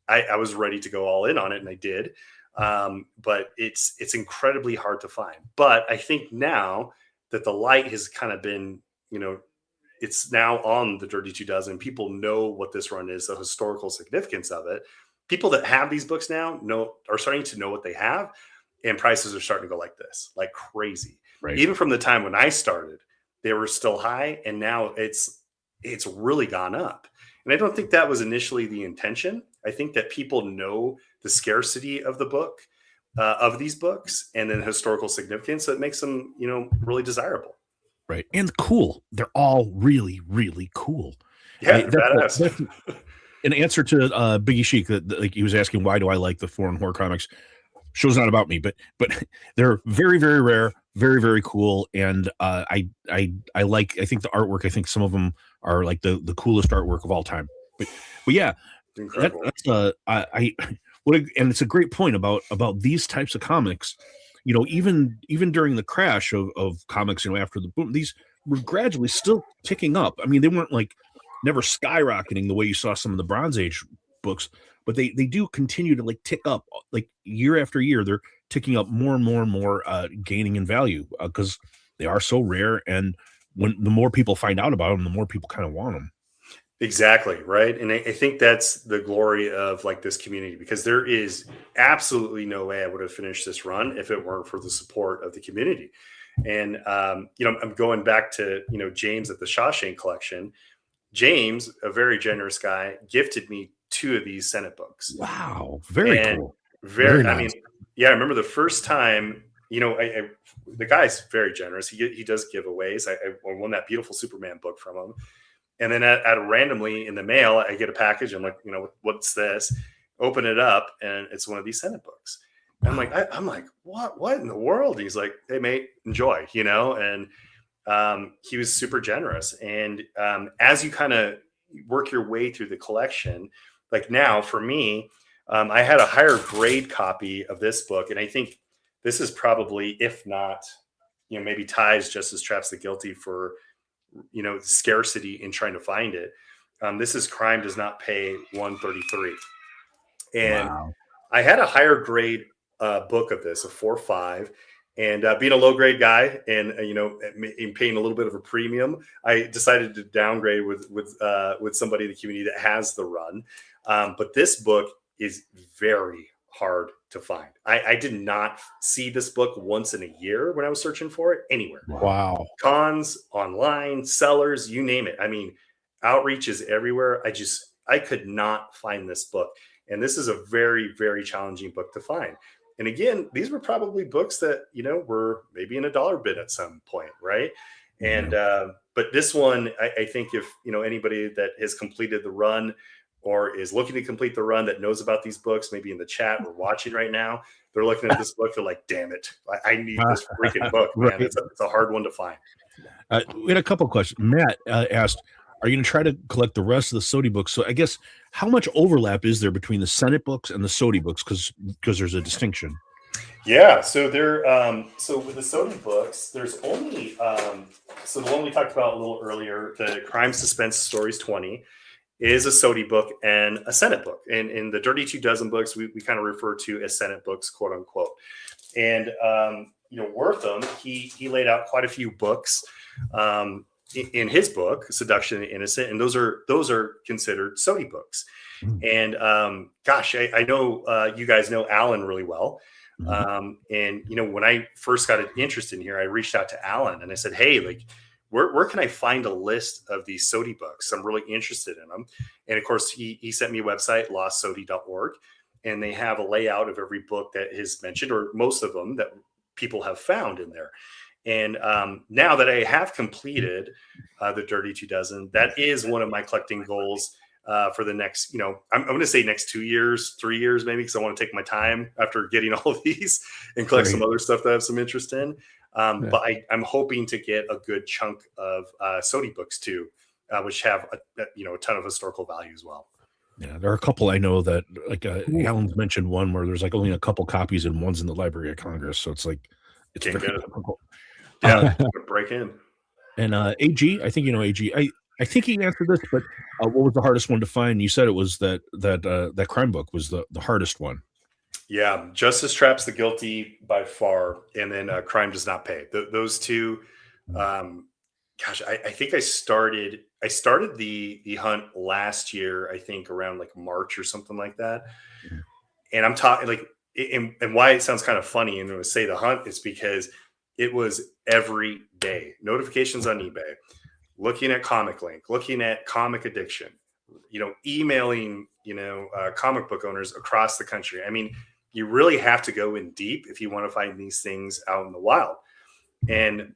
I was ready to go all in on it, and I did. But it's incredibly hard to find. But I think now that the light has kind of been, it's now on the Dirty 2 Dozen. People know what this run is, the historical significance of it. People that have these books now are starting to know what they have, and prices are starting to go like this, like crazy. Right. Even from the time when I started, they were still high, and now it's really gone up. And I don't think that was initially the intention. I think that people know the scarcity of the book, of these books, and then historical significance, so it makes them, really desirable. Right. And cool. They're all really, really cool. Yeah, that's an answer to Biggie Sheik that like he was asking, why do I like the foreign horror comics? Show's not about me, but they're very, very rare, very, very cool. And I think the artwork, I think some of them are like the coolest artwork of all time. But yeah, incredible. And it's a great point about these types of comics. Even during the crash of comics, after the boom, these were gradually still ticking up. I mean, they weren't like never skyrocketing the way you saw some of the Bronze Age books, but they do continue to like tick up, like year after year. They're ticking up more and more and more, gaining in value because they are so rare. And when the more people find out about them, the more people kind of want them. Exactly. Right. And I think that's the glory of like this community, because there is absolutely no way I would have finished this run if it weren't for the support of the community. And, I'm going back to, James at the Shawshank collection. James, a very generous guy, gifted me 2 of these Senate books. Wow. Very cool. Very nice. I mean, yeah, I remember the first time, the guy's very generous. He does giveaways. I won that beautiful Superman book from him. And then at randomly in the mail, I get a package. I'm like, what's this? Open it up, and it's one of these Senate books. And I'm like, what in the world? And he's like, hey, mate, enjoy, And he was super generous. And as you kind of work your way through the collection, like now for me, I had a higher grade copy of this book. And I think this is probably, if not, maybe ties Justice Traps the Guilty for, scarcity in trying to find it. This is Crime Does Not Pay 133. And wow. I had a higher grade book of this, a 4.5. And being a low grade guy and, in paying a little bit of a premium, I decided to downgrade with somebody in the community that has the run. But this book is very hard to find. I did not see this book once in a year when I was searching for it anywhere. Wow. Cons, online, sellers, you name it. I mean, outreach is everywhere. I could not find this book. And this is a very, very challenging book to find. And again, these were probably books that, were maybe in a dollar bin at some point, right? And but this one, I think if, anybody that has completed the run or is looking to complete the run that knows about these books, maybe in the chat or watching right now, they're looking at this book, they're like, damn it, I need this freaking book, man. Right. It's a hard one to find. We had a couple of questions. Matt asked, are you going to try to collect the rest of the Sodi books? So I guess how much overlap is there between the Senate books and the Sodi books? Because there's a distinction. Yeah, so there. So with the Sodi books, there's only so the one we talked about a little earlier, the Crime Suspense Stories 20, is a Sodi book and a Senate book. And in the Dirty 2 Dozen books, we kind of refer to as Senate books, quote unquote. And Wortham, he laid out quite a few books in his book, Seduction and the Innocent, and those are considered Sodi books. And gosh, I know you guys know Alan really well. And when I first got interested in here, I reached out to Alan and I said, hey, like, where can I find a list of these Sodi books? I'm really interested in them. And of course, he sent me a website, lostsodi.org, and they have a layout of every book that is mentioned, or most of them that people have found in there. And now that I have completed the Dirty 2 Dozen, that is one of my collecting goals for the next, I'm going to say next 2 years, 3 years, maybe, because I want to take my time after getting all of these and collect some other stuff that I have some interest in. But I'm hoping to get a good chunk of Sodi books too, which have a ton of historical value as well. Yeah, there are a couple I know that, like Alan's mentioned one where there's like only a couple copies and one's in the Library of Congress. So it's like, it's very difficult. Yeah, break in. And AG, I think AG. I think he answered this, but what was the hardest one to find? You said it was that crime book was the hardest one. Yeah, Justice Traps the Guilty by far, and then Crime Does Not Pay. Those two. Gosh, I think I started the hunt last year. I think around like March or something like that. Mm-hmm. And I'm talking like, and why it sounds kind of funny and to say the hunt is because it was every day. Notifications on eBay, looking at Comic Link, looking at Comic Addiction, emailing, comic book owners across the country. I mean, you really have to go in deep if you want to find these things out in the wild. And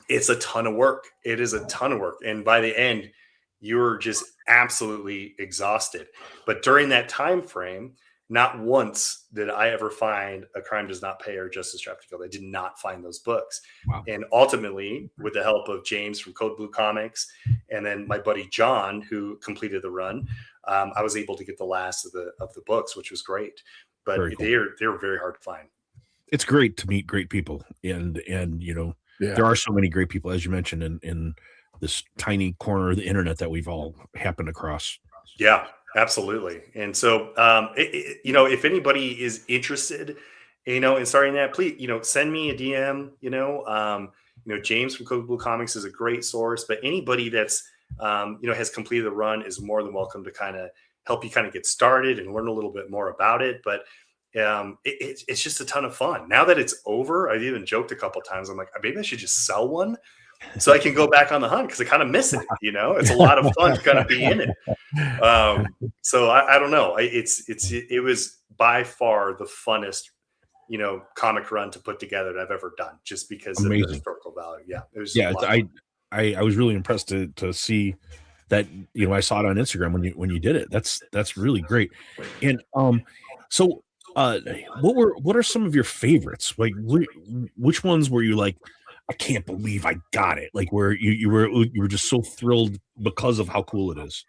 it's a ton of work. It is a ton of work. And by the end, you're just absolutely exhausted. But during that time frame, not once did I ever find A Crime Does Not Pay or Justice Traps the Guilty. I did not find those books. Wow. And ultimately, with the help of James from Code Blue Comics, and then my buddy John, who completed the run, I was able to get the last of the books, which was great. But cool. They're very hard to find. It's great to meet great people, and there are so many great people, as you mentioned, in this tiny corner of the internet that we've all happened across. Yeah. Absolutely. And so, if anybody is interested, in starting that, please, send me a DM, James from Code Blue Comics is a great source, but anybody that's, has completed the run is more than welcome to kind of help you kind of get started and learn a little bit more about it. But it's just a ton of fun. Now that it's over, I've even joked a couple of times. I'm like, maybe I should just sell one so I can go back on the hunt, because I kind of miss it. It's a lot of fun to kind of be in it. So I don't know. It was by far the funnest, comic run to put together that I've ever done, just because Amazing. Of the historical value. Yeah, it was. Yeah, I was really impressed to see that. I saw it on Instagram when you did it. That's really great. And so what are some of your favorites? Like, which ones were you like, I can't believe I got it? Like, where you were just so thrilled because of how cool it is.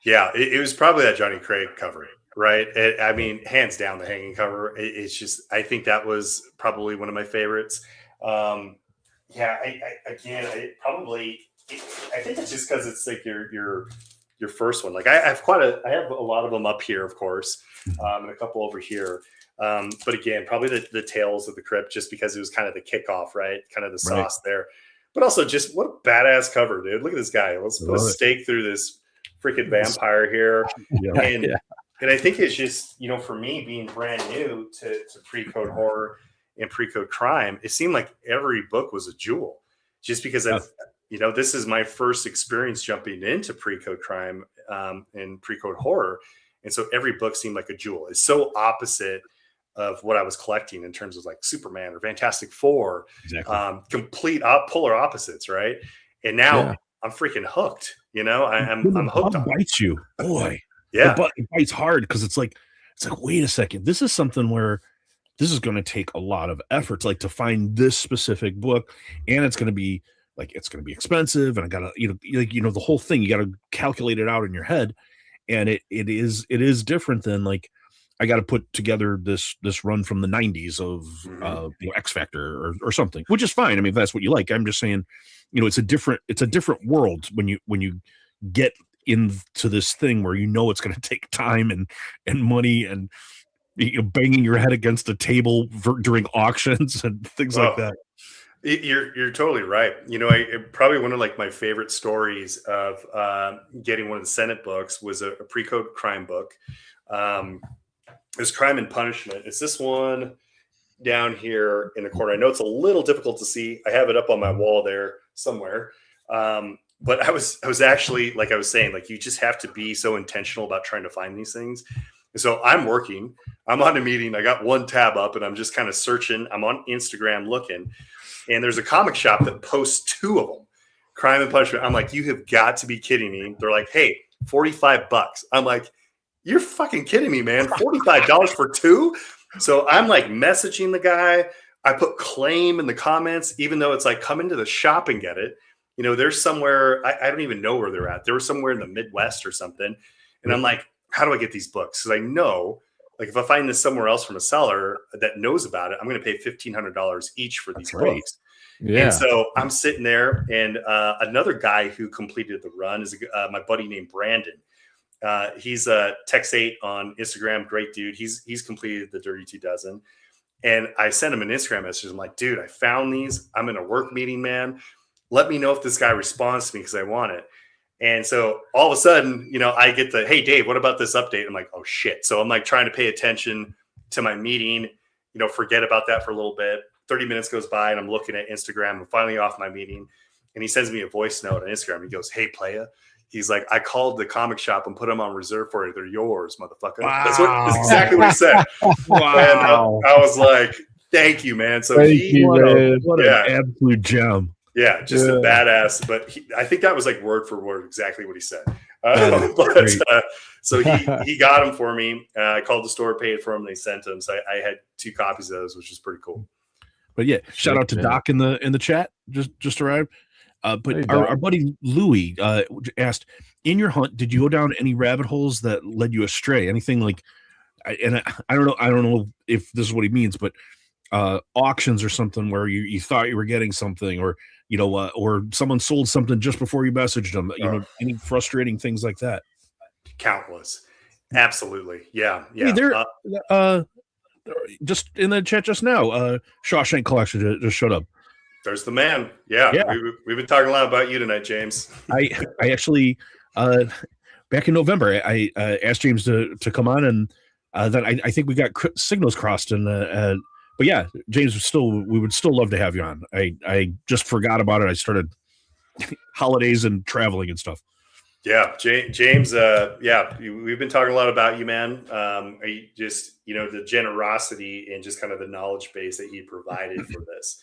Yeah, it was probably that Johnny Craig cover, right? I mean, hands down, the hanging cover. It's just, I think that was probably one of my favorites. I think it's just because it's like your first one. Like I have a lot of them up here, of course, and a couple over here. But again, probably the Tales of the Crypt, just because it was kind of the kickoff, right? Kind of the sauce there. But also just what a badass cover, dude. Look at this guy. Let's put a stake through this freaking vampire here. And I think it's just, for me being brand new to pre-code horror and pre-code crime, it seemed like every book was a jewel, just because this is my first experience jumping into pre-code crime and pre-code horror. And so every book seemed like a jewel. It's so opposite of what I was collecting in terms of like Superman or Fantastic Four, exactly. Complete polar opposites, right? And now I'm freaking hooked. I'm hooked on bites you, boy. Yeah. But it bites hard because it's like, wait a second, this is something where this is going to take a lot of effort, like to find this specific book, and it's going to be expensive, and I gotta, the whole thing, you got to calculate it out in your head, and it is different than like, I got to put together this run from the 90s of X Factor or something, which is fine. I mean, if that's what you like. I'm just saying, it's a different world when you get into this thing where it's going to take time and money and banging your head against a table during auctions and things like that. You're totally right. Probably one of like my favorite stories of getting one of the Senate books was a pre-code crime book. It was Crime and Punishment. It's this one down here in the corner. I know it's a little difficult to see. I have it up on my wall there somewhere. But I was actually, like I was saying, like you just have to be so intentional about trying to find these things. And so I'm working. I'm on a meeting. I got one tab up and I'm just kind of searching. I'm on Instagram looking. And there's a comic shop that posts 2 of them, Crime and Punishment. I'm like, you have got to be kidding me. They're like, hey, $45. I'm like, you're fucking kidding me, man. $45 for 2? So I'm like messaging the guy. I put claim in the comments, even though it's like, come into the shop and get it. There's somewhere, I don't even know where they're at. They were somewhere in the Midwest or something. And I'm like, how do I get these books? Because I know, like, if I find this somewhere else from a seller that knows about it, I'm going to pay $1,500 each for these books. Yeah. And so I'm sitting there, and another guy who completed the run is my buddy named Brandon. He's a Tex8 on Instagram, great dude. He's completed the Dirty 2 Dozen, and I sent him an Instagram message. I'm like, dude, I found these. I'm in a work meeting, man. Let me know if this guy responds to me because I want it. And so all of a sudden, I get the, hey, Dave, what about this update? I'm like, oh shit. So I'm like trying to pay attention to my meeting, forget about that for a little bit. 30 minutes goes by and I'm looking at Instagram. I'm finally off my meeting, and he sends me a voice note on Instagram. He goes, hey, playa. He's like, I called the comic shop and put them on reserve for you. They're yours, motherfucker. Wow. That's exactly what he said. Wow. And I was like, thank you, man. So what an absolute gem. Yeah, just a badass. But I think that was like word for word exactly what he said. So he got them for me. I called the store, paid for them. They sent them. So I had 2 copies of those, which is pretty cool. But yeah, shout out to Doc in the chat. Just arrived. But hey, our buddy Louie asked, in your hunt, did you go down any rabbit holes that led you astray? Anything like, I don't know if this is what he means, but auctions or something where you thought you were getting something, or or someone sold something just before you messaged them. Any frustrating things like that? Countless, absolutely, yeah. Hey, just in the chat just now, Shawshank Collection just showed up. There's the man. Yeah. We've been talking a lot about you tonight, James. I actually back in November I asked James to come on, and then I think we got signals crossed, and but yeah, James, we would still love to have you on. I just forgot about it. I started holidays and traveling and stuff. Yeah, James. We've been talking a lot about you, man. Just the generosity and just kind of the knowledge base that he provided for this.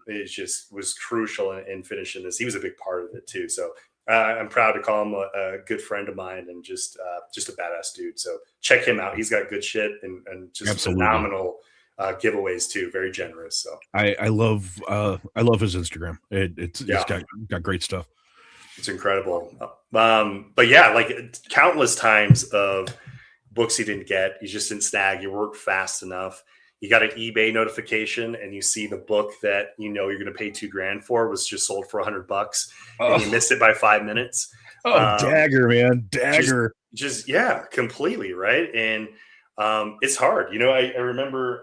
It just was crucial in finishing this. He was a big part of it too. So I'm proud to call him a good friend of mine, and just a badass dude. So check him out. He's got good shit and just Absolutely. Phenomenal giveaways too. Very generous. So I love his Instagram. It's got great stuff. It's incredible. But yeah, like countless times of books you didn't get, you just didn't snag. You weren't fast enough. You got an eBay notification and you see the book that you're going to pay $2,000 for was just sold for $100, and you missed it by 5 minutes. Dagger, man, dagger. Just completely right. And it's hard. I remember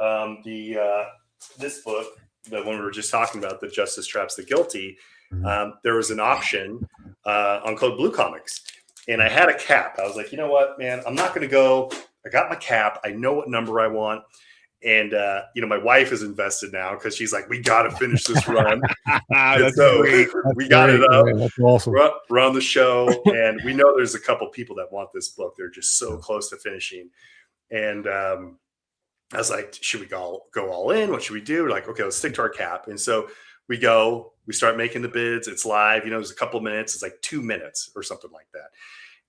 this book, the one we were just talking about, The Justice Traps the Guilty. There was an auction on Code Blue Comics, and I had a cap. I was like, you know what, man, I'm not going to go. I got my cap. I know what number I want. And, my wife is invested now because she's like, we got to finish this run. So we got it up. Man, that's awesome. We're on the show, and we know there's a couple people that want this book. They're just so close to finishing. And I was like, should we go all in? What should we do? We're like, okay, let's stick to our cap. And so we start making the bids. It's live. There's a couple of minutes. It's like 2 minutes or something like that.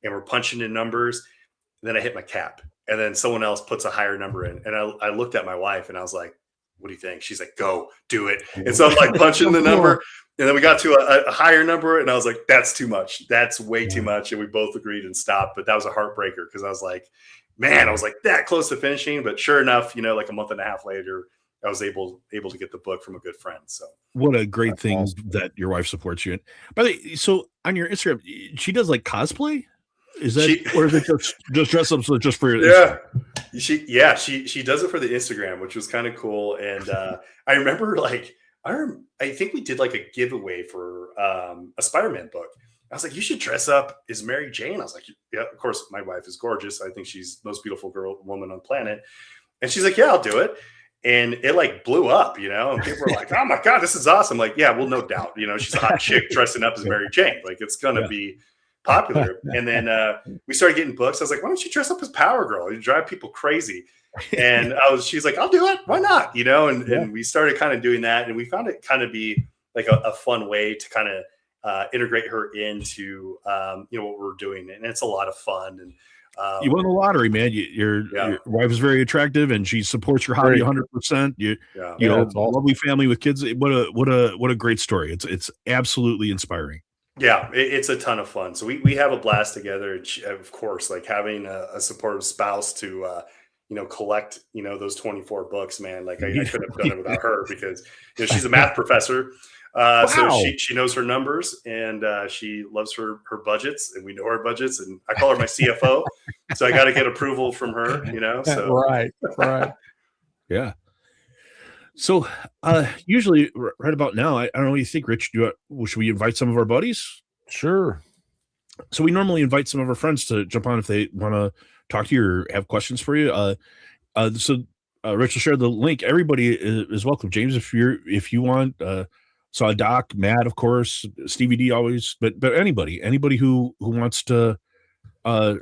and we're punching in numbers. Then I hit my cap, and then someone else puts a higher number in. And I looked at my wife and I was like, what do you think? She's like, go do it. And so I'm like punching the number, and then we got to a higher number, and I was like, that's too much. That's way too much. And we both agreed and stopped. But that was a heartbreaker because I was like, man, I was like that close to finishing. But sure enough, like a month and a half later, I was able to get the book from a good friend. So what a great thing that your wife supports you in. By the way, so on your Instagram, she does like cosplay. Is that or is it just dress up just for your Instagram? She does it for the Instagram, which was kind of cool. And I remember I think we did like a giveaway for a Spider-Man book. I was like, you should dress up as Mary Jane. I was like, yeah, of course, my wife is gorgeous. I think she's the most beautiful woman on the planet. And she's like, yeah, I'll do it. And it like blew up, and people were like, oh my God, this is awesome. Like, yeah, well, no doubt, she's a hot chick dressing up as Mary Jane. Like, it's going to be popular. And then we started getting books. I was like, why don't you dress up as Power Girl? You drive people crazy. And she's like, I'll do it. Why not? And we started kind of doing that. And we found it kind of be like a fun way to kind of integrate her into, what we're doing. And it's a lot of fun. And you won the lottery, man. Your wife is very attractive, and she supports your hobby 100%. You know, lovely family with kids. What a great story. It's absolutely inspiring. Yeah, it's a ton of fun. So we have a blast together. Of course, like having a supportive spouse to collect those 24 books, man. Like I couldn't have done it without her because she's a math professor. Wow. So she knows her numbers, and she loves her budgets, and we know her budgets, and I call her my CFO. So I got to get approval from her, so. Right. Yeah. So usually right about now, I don't know what you think, Rich. Should we invite some of our buddies? Sure. So we normally invite some of our friends to jump on if they want to talk to you or have questions for you. So Rich will share the link. Everybody is welcome. James, if you want, so Doc, Matt, of course, Stevie D always, but anybody who wants to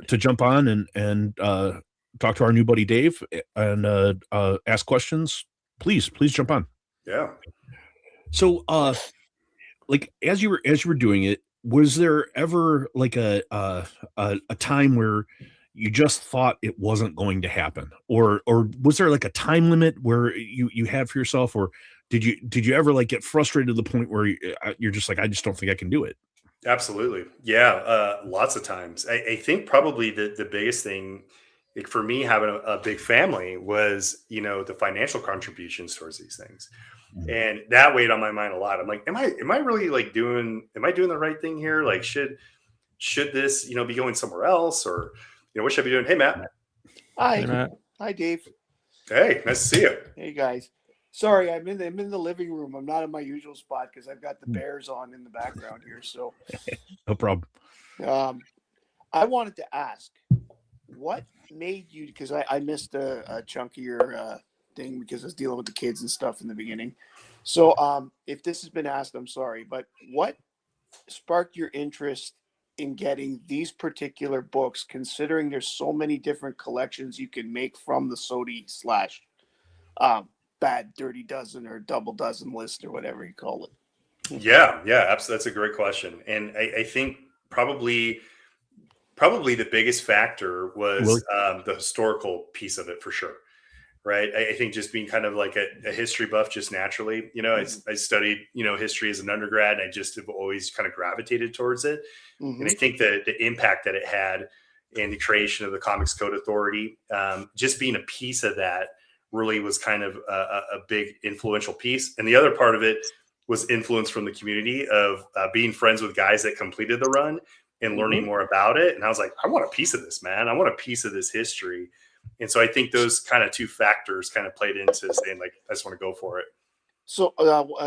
jump on and talk to our new buddy Dave and ask questions, please jump on. Yeah. So like as you were doing it, was there ever like a time where you just thought it wasn't going to happen, or was there like a time limit where you had for yourself, or did you ever like get frustrated to the point where you're just like, I just don't think I can do it? Absolutely. Yeah. Lots of times. I think probably the biggest thing, like for me, having a big family was, the financial contributions towards these things. Mm-hmm. And that weighed on my mind a lot. I'm like, am I really like doing the right thing here? Like, should this, be going somewhere else, or, what should I be doing? Hey, Matt. Hi. Hey, Matt. Hi, Dave. Hey, nice to see you. Hey, guys. Sorry, I'm in the living room. I'm not in my usual spot because I've got the Bears on in the background here. So, no problem. I wanted to ask, what made you? Because I missed a chunk of your thing because I was dealing with the kids and stuff in the beginning. So, if this has been asked, I'm sorry, but what sparked your interest in getting these particular books, considering there's so many different collections you can make from the SOTY / Bad Dirty Dozen or Double Dozen list or whatever you call it? Yeah, absolutely. That's a great question. And I think probably the biggest factor was the historical piece of it, for sure. Right. I think just being kind of like a history buff, just naturally, I studied, history as an undergrad, and I just have always kind of gravitated towards it. Mm-hmm. And I think that the impact that it had in the creation of the Comics Code Authority, just being a piece of that really was kind of a big influential piece. And the other part of it was influence from the community of being friends with guys that completed the run and learning more about it. And I was like, I want a piece of this, man. I want a piece of this history. And so I think those kind of two factors kind of played into saying, like, I just want to go for it. So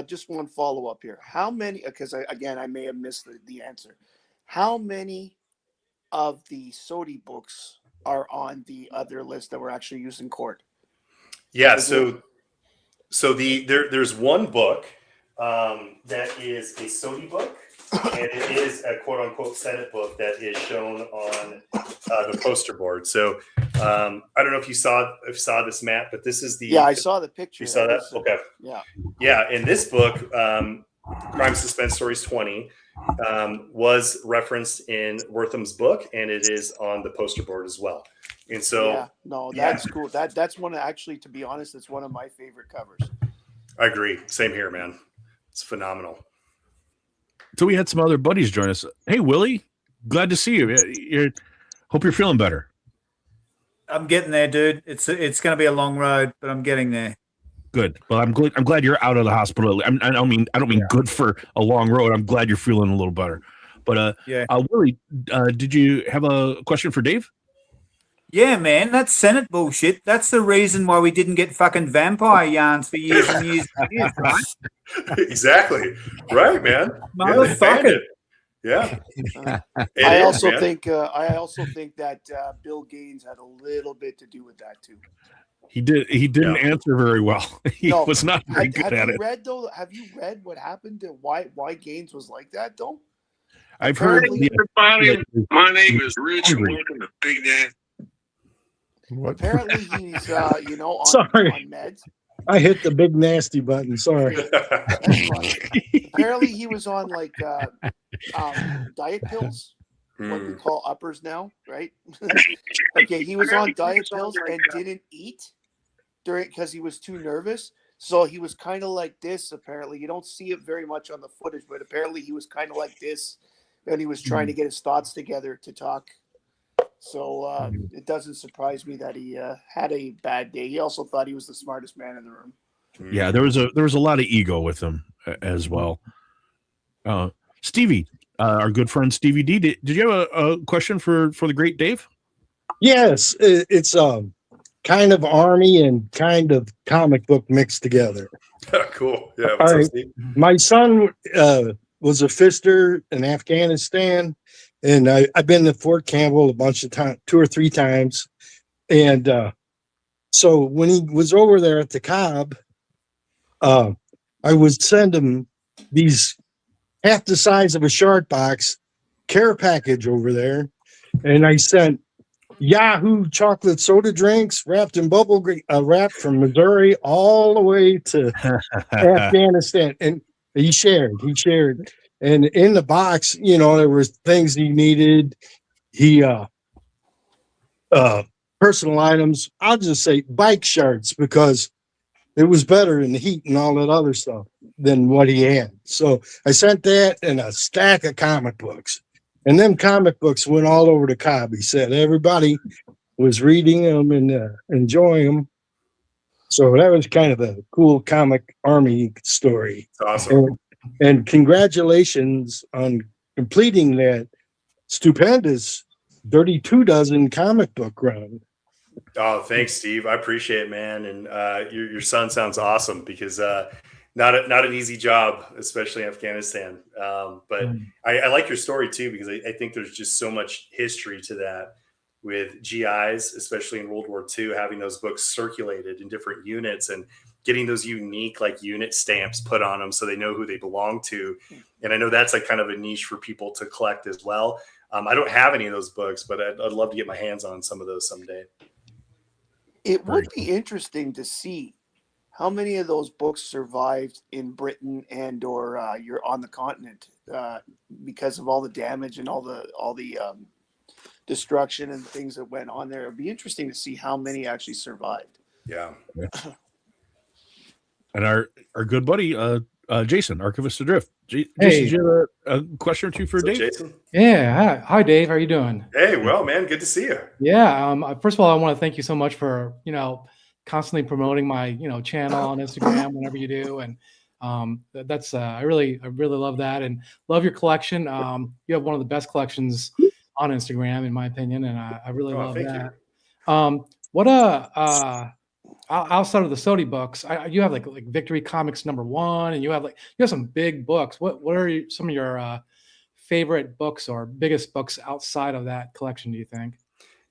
just one follow up here. How many, because I may have missed the answer. How many of the SOTY books are on the other list that were actually used in court? Yeah. So there's one book that is a SOTY book, and it is a quote unquote Senate book that is shown on the poster board. So I don't know if you saw this, Matt, but this is the. Yeah, I saw the picture. You saw that? Okay. Yeah. Yeah. In this book, Crime Suspense Stories 20, was referenced in Wortham's book, and it is on the poster board as well. And so, Yeah, no, that's cool. That's one of, actually, to be honest, it's one of my favorite covers. I agree. Same here, man. It's phenomenal. So we had some other buddies join us. Hey, Willie, glad to see you. Hope you're feeling better. I'm getting there, dude. It's going to be a long road, but I'm getting there. Good. Well, I'm glad you're out of the hospital. I don't mean good for a long road. I'm glad you're feeling a little better. But Willie, did you have a question for Dave? Yeah, man, that's Senate bullshit. That's the reason why we didn't get fucking vampire yarns for years and years and years, right? Exactly. Right, man. Motherfucker. Yeah. I also think that Bill Gaines had a little bit to do with that too. He didn't answer very well. He was not very good at it. Have you read what happened to why Gaines was like that though? I've heard. Everybody, my name is Rich. And welcome to Big Nasty. Apparently he's on meds. I hit the big nasty button. Sorry. Apparently he was on like diet pills, what we call uppers now, right? Okay, he was on diet pills and didn't eat because he was too nervous. So he was kind of like this. Apparently, you don't see it very much on the footage, but apparently he was kind of like this, and he was trying to get his thoughts together to talk. So it doesn't surprise me that he had a bad day. He also thought he was the smartest man in the room. Yeah, there was a lot of ego with him as well. Stevie, our good friend Stevie D, did you have a question for the great Dave? Yes, it's kind of army and kind of comic book mixed together. Cool. Yeah. What's up, Steve? My son was a fister in Afghanistan. And I've been to Fort Campbell a bunch of times, 2 or 3 times. And so when he was over there at the Cobb, I would send him these half the size of a Shark box care package over there. And I sent Yahoo chocolate soda drinks wrapped in bubble wrap from Missouri all the way to Afghanistan. And he shared. And in the box, there were things he needed. Personal items. I'll just say bike shirts because it was better in the heat and all that other stuff than what he had. So I sent that and a stack of comic books. And them comic books went all over the Cobb. He said everybody was reading them and enjoying them. So that was kind of a cool comic army story. That's awesome. And congratulations on completing that stupendous 32 dozen comic book run. Oh, thanks, Steve. I appreciate it, man. And your son sounds awesome because not an easy job, especially in Afghanistan. But I like your story too because I think there's just so much history to that with GIs, especially in World War II, having those books circulated in different units and getting those unique unit stamps put on them so they know who they belong to. And I know that's kind of a niche for people to collect as well. I don't have any of those books, but I'd love to get my hands on some of those someday. It would be interesting to see how many of those books survived in Britain and or you're on the continent because of all the damage and all the destruction and things that went on there. It'd be interesting to see how many actually survived. Yeah. And our good buddy, Jason, Archivist Adrift. Jason, Hey. do you have a question or two for What's up, Dave? Jason? Yeah. Hi, Dave. How are you doing? Hey, well, man, good to see you. Yeah. First of all, I want to thank you so much for, constantly promoting my, channel on Instagram whenever you do. And that's, I really love that and love your collection. You have one of the best collections on Instagram, in my opinion. And I really love thank that. you. Outside of the Sodi books, you have like Victory Comics #1, and you have some big books. What are some of your favorite books or biggest books outside of that collection, do you think?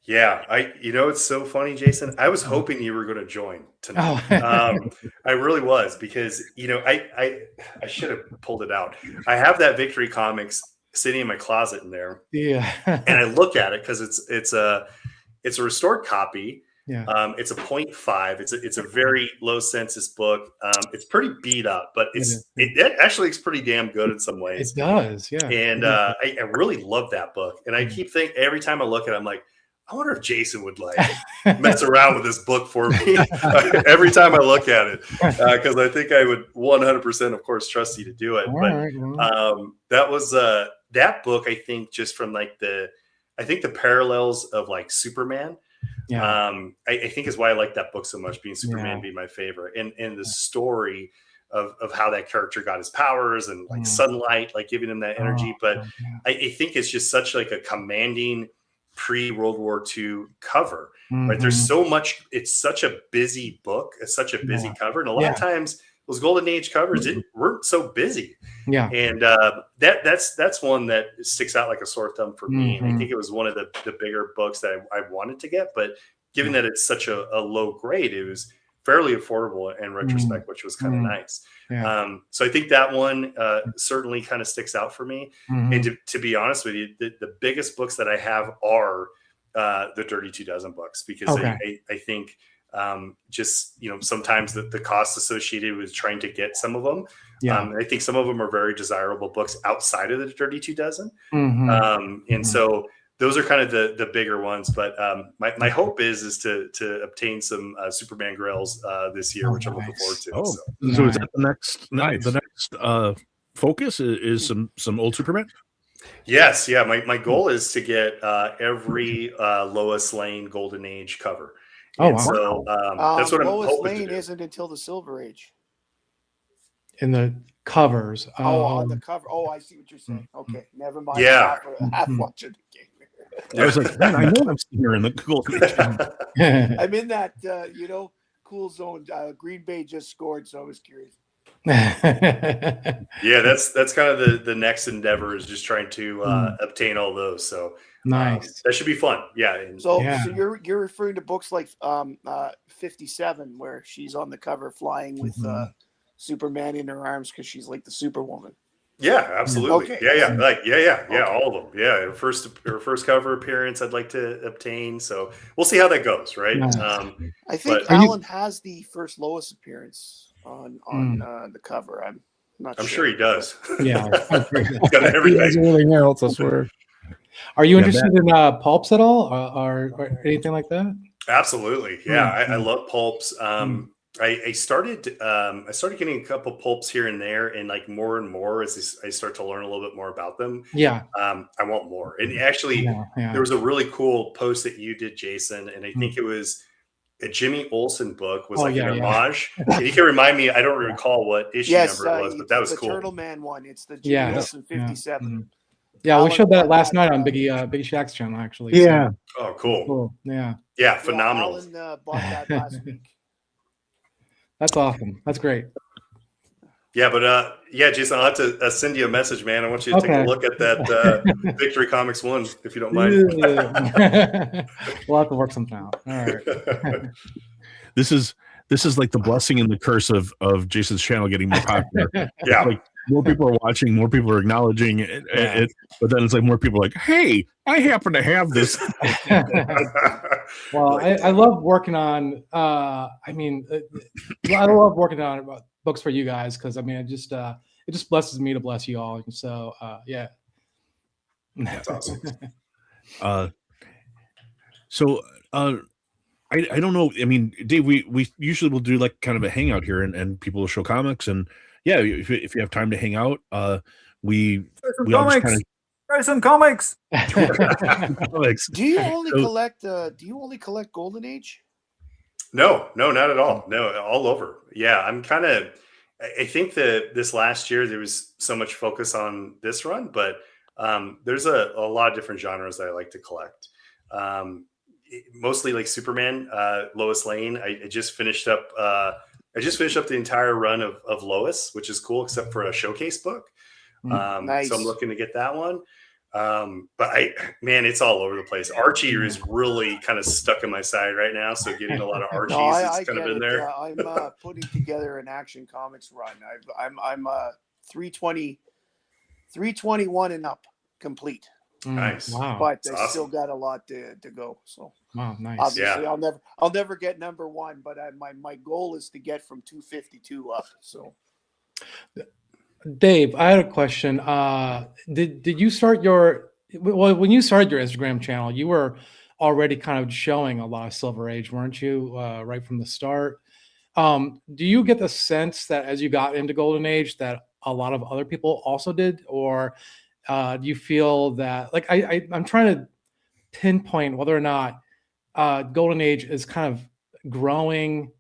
Yeah, it's so funny, Jason. I was hoping you were going to join tonight. I really was because I should have pulled it out. I have that Victory Comics sitting in my closet in there. Yeah. And I look at it because it's a restored copy. Yeah. It's a 0.5. It's a very low census book. It's pretty beat up, but it actually looks pretty damn good in some ways. It does, yeah. And I really love that book. And I keep thinking every time I look at it, I'm like, I wonder if Jason would like mess around with this book for me every time I look at it, because I think I would 100%, of course, trust you to do it. All But right, that was that book. I think just from like the parallels of like Superman. yeah. I think is why I like that book so much, being Superman Yeah. being my favorite, and the story of how that character got his powers and like sunlight, like giving him that energy. But I think it's just such like a commanding pre-World War II cover, right? There's so much, it's such a busy book. It's such a busy cover. And a lot of times those golden age covers weren't so busy. Yeah. And that's one that sticks out like a sore thumb for me. And I think it was one of the bigger books that I wanted to get, but given that it's such a low grade, it was fairly affordable in retrospect, which was kind of nice. Yeah. So I think that one certainly kind of sticks out for me. And to be honest with you, the biggest books that I have are the Dirty 2 Dozen books, because I think just, you know, sometimes the costs associated with trying to get some of them. I think some of them are very desirable books outside of the Dirty 2 Dozen. And so those are kind of the bigger ones, but my hope is to obtain some Superman grails this year, which I'm looking forward to. So is that the next focus is some old Superman? Yes, yeah. My goal is to get every Lois Lane Golden Age cover. And so that's what I'm Lois hoping Lane to do. isn't until the Silver Age. In the covers. On the cover. Oh, I see what you're saying. Okay, never mind. Yeah. Half watching the game. I was like, man, I know I'm sitting here in the Golden Age. I'm in that cool zone. Green Bay just scored, so I was curious. Yeah, that's kind of the next endeavor, is just trying to obtain all those. So Nice. that should be fun. Yeah. And So you're referring to books like 57, where she's on the cover flying with Superman in her arms because she's like the Superwoman. yeah, absolutely. Okay. Yeah, all of them. Yeah, her first cover appearance I'd like to obtain. So we'll see how that goes, right? Nice. I think But- Alan has the first Lois appearance on the cover. I'm not I'm sure he does. Yeah. He's got He has everything. everything else, I swear. Are you interested in pulps at all, or anything like that? Absolutely. Yeah, I love pulps. I started getting a couple pulps here and there, and like more and more as I start to learn a little bit more about them. Yeah. I want more. And actually, there was a really cool post that you did, Jason, and I think it was a Jimmy Olsen book, was an homage. And you can remind me, I don't recall what issue number it was, but that was the cool. Turtle Man one. It's the Jimmy Olsen 57. Yeah, we Alan showed that bought last that, night on Biggie Shaq's channel, actually. Yeah. Oh, cool. Cool. Yeah. Yeah, phenomenal. Alan bought that last week. That's awesome. That's great. Yeah, but Jason, I'll have to send you a message, man. I want you to take a look at that Victory Comics 1, if you don't mind. We'll have to work something out. All right. This is like the blessing and the curse of Jason's channel getting more popular. Yeah. Like, more people are watching, more people are acknowledging it, but then it's like more people are like, hey, I happen to have this. Well, I love working on. I love working on books for you guys, because I mean, it just blesses me to bless you all. So yeah. That's awesome. I don't know. I mean, Dave, we usually will do like kind of a hangout here, and people will show comics, and yeah, if you have time to hang out, we all just kind of Try some comics. comics. Do you only collect Golden Age? No, not at all. No, all over. Yeah, I think that this last year there was so much focus on this run, but there's a lot of different genres that I like to collect. Mostly like Superman, Lois Lane. I just finished up the entire run of Lois, which is cool, except for a showcase book. Nice. So I'm looking to get that one. But it's all over the place. Archie is really kind of stuck in my side right now. So getting a lot of Archies I is kind of get in it. there. I'm putting together an Action Comics run. I'm 321 and up complete. Nice. Wow. But That's I awesome. still got a lot to go. So Wow, nice. Obviously, Yeah. I'll never get number one, but my goal is to get from 252 up. So, Dave, I had a question. Did you start when you started your Instagram channel, you were already kind of showing a lot of Silver Age, weren't you? Right from the start. Do you get the sense that as you got into Golden Age that a lot of other people also did, or do you feel that like I'm trying to pinpoint whether or not Golden Age is kind of growing?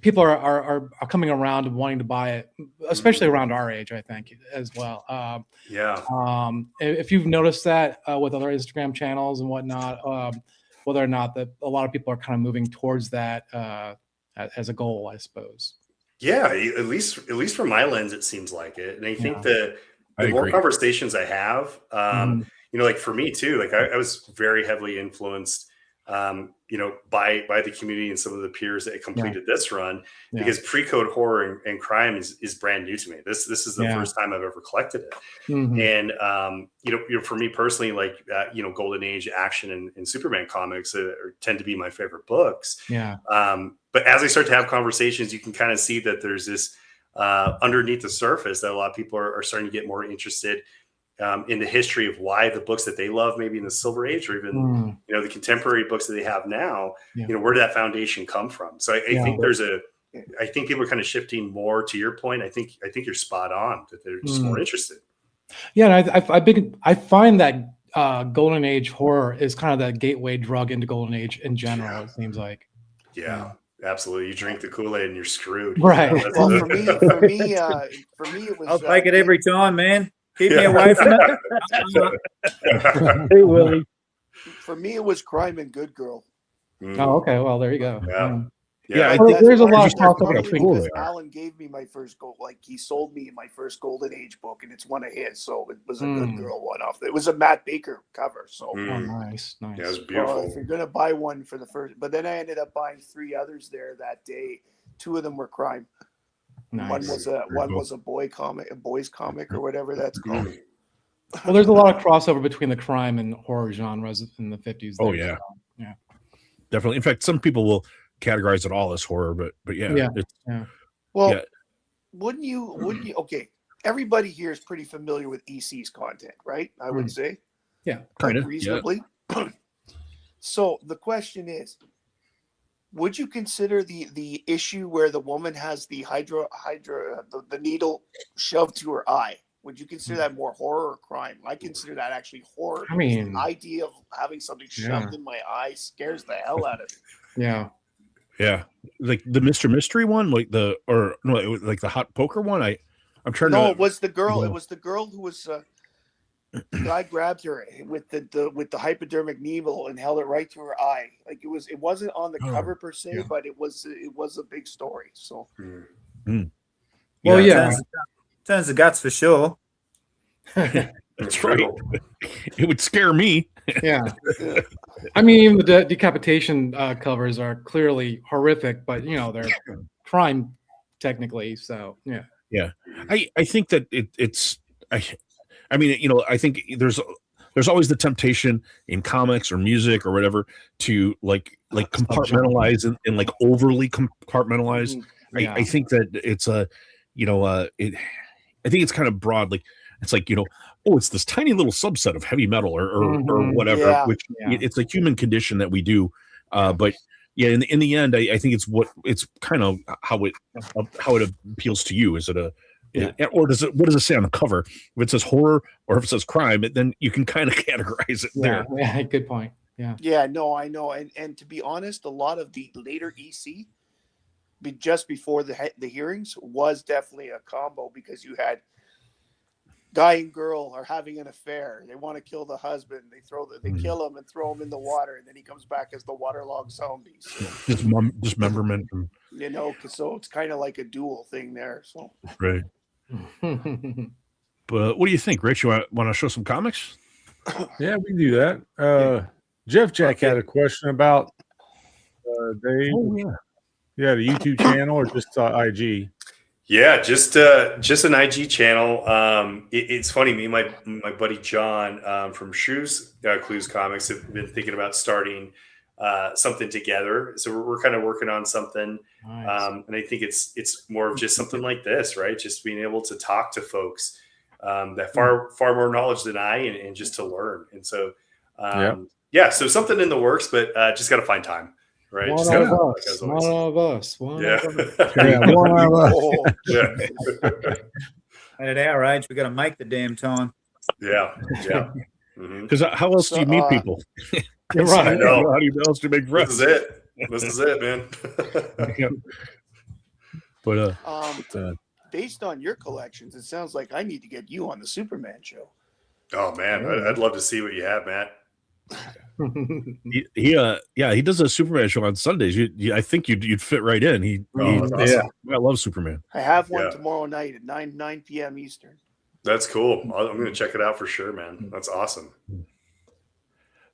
People are coming around and wanting to buy it, especially around our age, I think, as well. If you've noticed that with other Instagram channels and whatnot, whether or not that a lot of people are kind of moving towards that as a goal, I suppose. Yeah, at least from my lens, it seems like it. And I think Yeah. the more agree. conversations I have, Mhm. you know, like for me too, like I was very heavily influenced, you know, by the community and some of the peers that completed this run, Yeah. because pre-code horror and crime is brand new to me. This is the Yeah. first time I've ever collected it. Mhm. And you know, for me personally, like you know, Golden Age action and Superman comics tend to be my favorite books. Yeah. But as I start to have conversations, you can kind of see that there's this underneath the surface that a lot of people are starting to get more interested in the history of why the books that they love, maybe in the Silver Age, or even you know, the contemporary books that they have now. Yeah. You know, where did that foundation come from? So I think I think people are kind of shifting more to your point. I think you're spot on that they're just more interested. Yeah, and I find that Golden Age horror is kind of that gateway drug into Golden Age in general. It seems like. Yeah, absolutely. You drink the Kool-Aid and you're screwed. Right. You know, well, for me, it was. I'll take it every time, man. Keep me away from it. Hey, Willie. For me, it was Crime and Good Girl. Oh, okay. Well, there you go. Yeah. Yeah, I Well, think there's a lot of That's crossover funny between. because Alan gave me my first gold. Like he sold me my first Golden Age book, and it's one of his. So it was a Good Girl one off. It was a Matt Baker cover. So Oh, nice. Yeah, it was well, beautiful. if you're gonna buy one for the first, but then I ended up buying 3 others there that day. 2 of them were crime. Nice. One was a boy's comic, or whatever that's called. Well, there's a lot of crossover between the crime and horror genres in the 50s. Oh, there, yeah. so, yeah. Definitely. In fact, some people will categorize it all as horror, but yeah, Yeah. it's, Well, Yeah. wouldn't you? Okay, everybody here is pretty familiar with EC's content, right? I would say, Yeah. kind of reasonably. So the question is, would you consider the issue where the woman has the the needle shoved to her eye? Would you consider that more horror or crime? I consider that actually horror. I mean, the idea of having something shoved in my eye scares the hell out of me. Yeah. Yeah, like the Mr. Mystery one, like like the hot poker one. I'm trying to. No, it was the girl. It was the girl who was. The guy grabbed her with the hypodermic needle and held it right to her eye. Like it wasn't on the cover per se, but it was a big story. So. Well, yeah. Turns the guts for sure. That's right. It would scare me. Yeah. I mean, even the decapitation covers are clearly horrific, but they're crime technically. So yeah. Yeah, I think that it's I mean, I think there's always the temptation in comics or music or whatever to like compartmentalize and like overly compartmentalize. Yeah. I think that it's I think it's kind of broad. Like it's like, it's this tiny little subset of heavy metal or whatever, which it's a human condition that we do. But yeah, in the end, I think it's kind of how it appeals to you. Is it or what does it say on the cover? If it says horror or if it says crime, then you can kind of categorize it there. Yeah, good point. Yeah. Yeah, no, I know. And to be honest, a lot of the later EC, just before the hearings, was definitely a combo because you had guy and girl are having an affair. They want to kill the husband. They kill him and throw him in the water, and then he comes back as the waterlogged zombie. So, Dismemberment. So it's kind of like a dual thing there. So Right. But what do you think, Rich? You want to show some comics? Yeah, we can do that. Jeff Jack had a question about Dave. Oh, yeah. Yeah, the YouTube channel or just IG? Yeah, just an IG channel. It's funny. Me and my buddy John from Shoes Clues Comics have been thinking about starting something together. So we're kind of working on something, Nice. and I think it's more of just something like this, right? Just being able to talk to folks that far more knowledge than I, and just to learn. And so, yeah, so something in the works, but just got to find time. Right. One Just of gotta- like us. as always. One of us. One Yeah. of us. Yeah, one of us. Oh, Yeah. And at our age, we got to make the damn time. Yeah. Yeah. Mhm. Because how else do you meet people? You're I right. know. How do you else to make This friends? is it. This is it, man. Yeah. But Based on your collections, it sounds like I need to get you on the Superman show. Oh man, I'd love to see what you have, Matt. he does a Superman show on Sundays. I think you'd fit right in. That's awesome. I love Superman. I have one Yeah. tomorrow night at 9 p.m. Eastern. That's cool. I'm going to check it out for sure, man. That's awesome.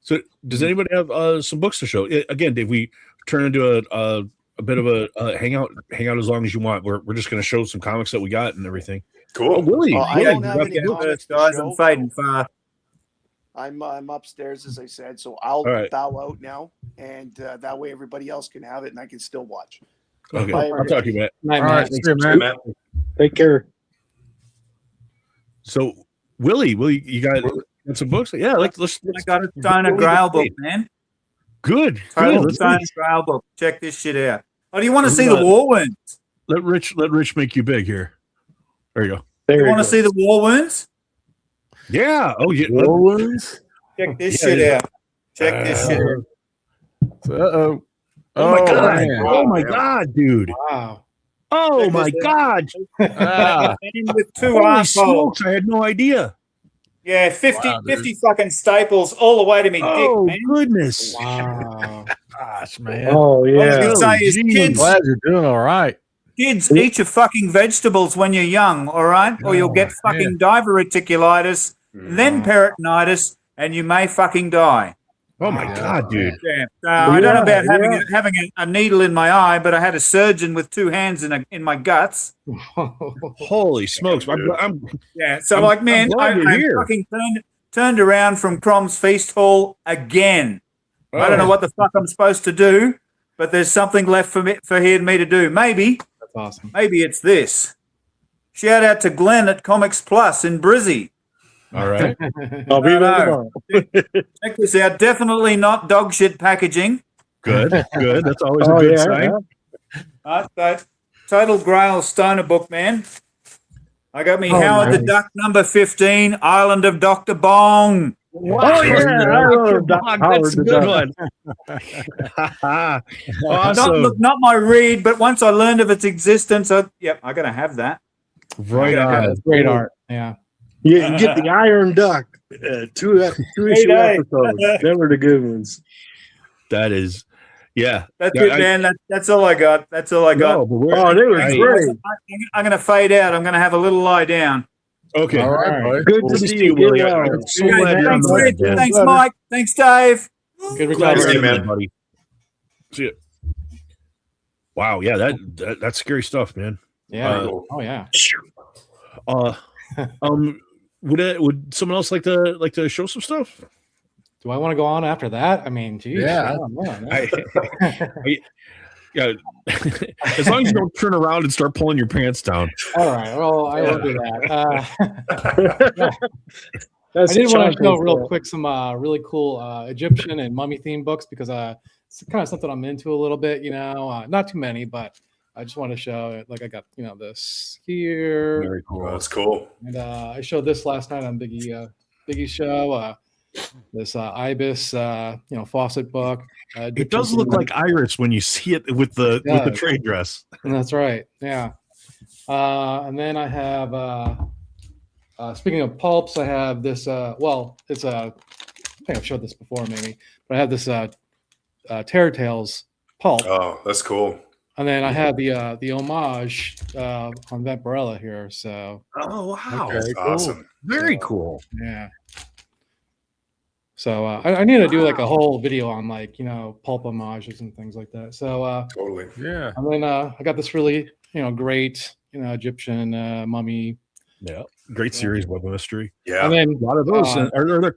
So, does anybody have some books to show? Again, Dave, we turn into a bit of a hangout as long as you want. We're just going to show some comics that we got and everything. Cool. Oh, Willie, I yeah, don't have any comics to guys. show, I'm fading so fast. I'm upstairs, as I said, so I'll All right. bow out now, and that way everybody else can have it, and I can still watch. Okay, Bye, I'll talk to you, Matt. Night, All right, Matt. see you, man. Matt. Take care. So, Willie, you got some books? Yeah, let's I got a Stoner Grail book, man. good. Total Good. Stoner Grail book. Check this shit out. Oh, do you want to I'm see the not- war wounds? Let Rich make you big here. There you go. There You you want to go. see the war wounds? Yeah. Oh, yeah. War wounds. Check this Yeah, shit yeah. out. Check this shit out. Uh-oh. Oh my god! man. Oh my god, dude! Wow. Oh Check my this out. god! Ah, With two Holy assholes. smokes! I had no idea. Yeah, 50, Wow, dude. 50 fucking staples all the way to me Oh dick, man. goodness! Wow. gosh, man. Oh All I was yeah. gonna say is, geez. kids, Glad you're doing all right. kids, eat your fucking vegetables when you're young, all right? Or you'll get Oh, fucking diverticulitis, then peritonitis, and you may fucking die. Oh my Yeah. god, dude! Yeah. I don't know about Yeah, having a needle in my eye, but I had a surgeon with two hands in my guts. Holy smokes! I'm Yeah. So, I'm- like, man, I'm glad you're I here. fucking turned around from Crom's Feast Hall again. I don't know what the fuck I'm supposed to do, but there's something left for me to do. Maybe That's awesome. it's this. Shout out to Glenn at Comics Plus in Brizzy. all right. I'll be No, there no. tomorrow. Check this out. Definitely not dog shit packaging. Good, good. That's always a Oh good yeah. sign. So, Total Grail Stoner book, man. I got me Oh, Howard the nice. Duck number 15, Island of Dr. Bong. Oh yeah, I love Doc that's Howard a the good Duck. one. Not, Awesome. look, not my read, but once I learned of its existence, I got to have that. Right Yeah, on. That's great art. Yeah. You can get the Iron Duck. Two issue Hey. episodes. They were the good ones. That is, yeah. That's Yeah, it, man. That's all I got. That's all I got. No, but we're, Oh, they were Hey. great. I'm going to fade out. I'm going to have a little lie down. okay. All right, buddy. Good We'll to see see you, you. Willie. Get well. I'm so Okay, glad you're on thanks, the Rich. line, man. Thanks, Mike. Thanks, Dave. Good Glad recovery. you're See you, on, man. buddy. See ya. Wow, yeah, that's scary stuff, man. Yeah. Oh yeah. Would someone else like to show some stuff? Do I want to go on after that? I mean, geez. Yeah. oh, man. Yeah, as long as you don't turn around and start pulling your pants down. All right. Well, I will do that. That's I did a want to show chocolate real ball. quick some really cool Egyptian and mummy themed books because it's kind of something I'm into a little bit. Not too many, but I just want to show it. Like I got this here, Very Oh, cool. that's cool. and I showed this last night on Biggie's show. This Ibis faucet book. It does look like Iris when you see it with the does. trade dress. That's right. Yeah. And then I have, speaking of pulps, I have this, it's I think I've showed this before maybe, but I have this Terror Tales pulp. Oh, that's cool. And then I have the homage on Vampirella here. So, Oh wow, That's cool. awesome. very cool. yeah. So I need to do like a whole video on pulp homages and things like that. So, Totally. Yeah. and then I got this really, great, Egyptian mummy. Yeah, great series, Web of Mystery. Yeah. And then A lot of those are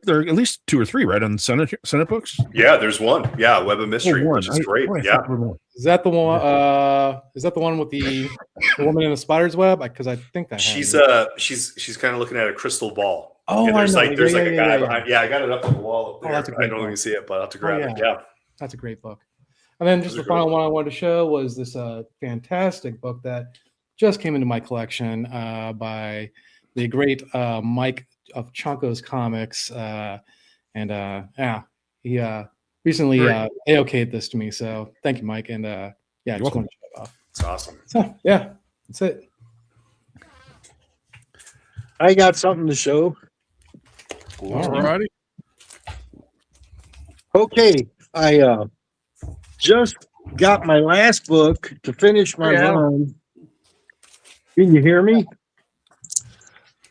there at least 2 or 3, right, on Senate books. Yeah, there's one. Yeah, Web of Mystery, one. which is great. Yeah. is that the one? Is that the one with the woman in the spider's web? Because I think that She's has it. she's kind of looking at a crystal ball. Oh, and there's I know. there's Yeah, like a yeah, guy yeah, behind. Yeah, I got it up on the wall up Oh, there. that's a I great don't even book. see it, but I'll have to grab it. yeah. Yeah. That's a great book. And then just Those the are final great. one I wanted to show was this fantastic book that just came into my collection by the great Mike of Chonko's Comics. He recently AOK'd this to me. So thank you, Mike. And I just welcome. want to show it off. It's awesome. So yeah, that's it. I got something to show. All righty. Okay, I just got my last book to finish my run. Can you hear me?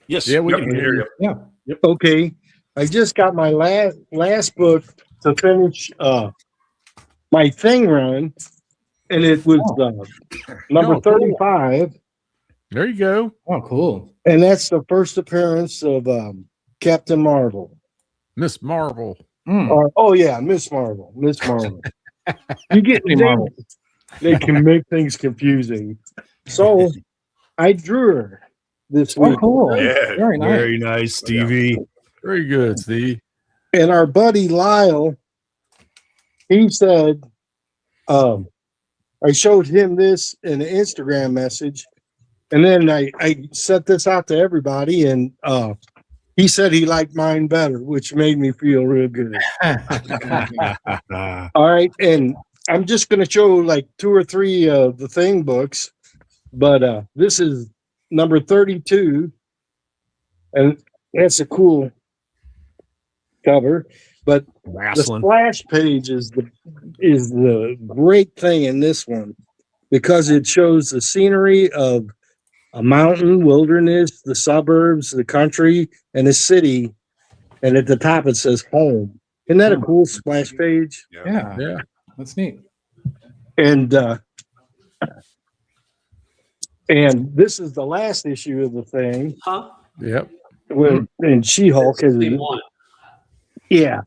Yes. Yeah, we Yep, can I hear hear you. you. Okay, I just got my last book to finish my thing run, and it was number cool. 35, There you go. Oh, cool. and that's the first appearance of Captain Marvel. Miss Marvel. Oh yeah, Miss Marvel. You get Marvel. they can make things confusing. So I drew her this week. Oh, cool. Yeah. Very nice. Very nice, Stevie. Very good, Steve. And our buddy Lyle, he said, I showed him this in an Instagram message, and then I sent this out to everybody, and he said he liked mine better, which made me feel real good. All right, and I'm just going to show like 2 or 3 of the thing books, but this is number 32, and that's a cool cover. But the Wrestling. splash page is the great thing in this one because it shows the scenery of a mountain, wilderness, the suburbs, the country, and a city, and at the top it says home. Isn't that a cool splash page? Yeah. Yeah. That's neat. And this is the last issue of the thing. Yep. And She-Hulk is yeah.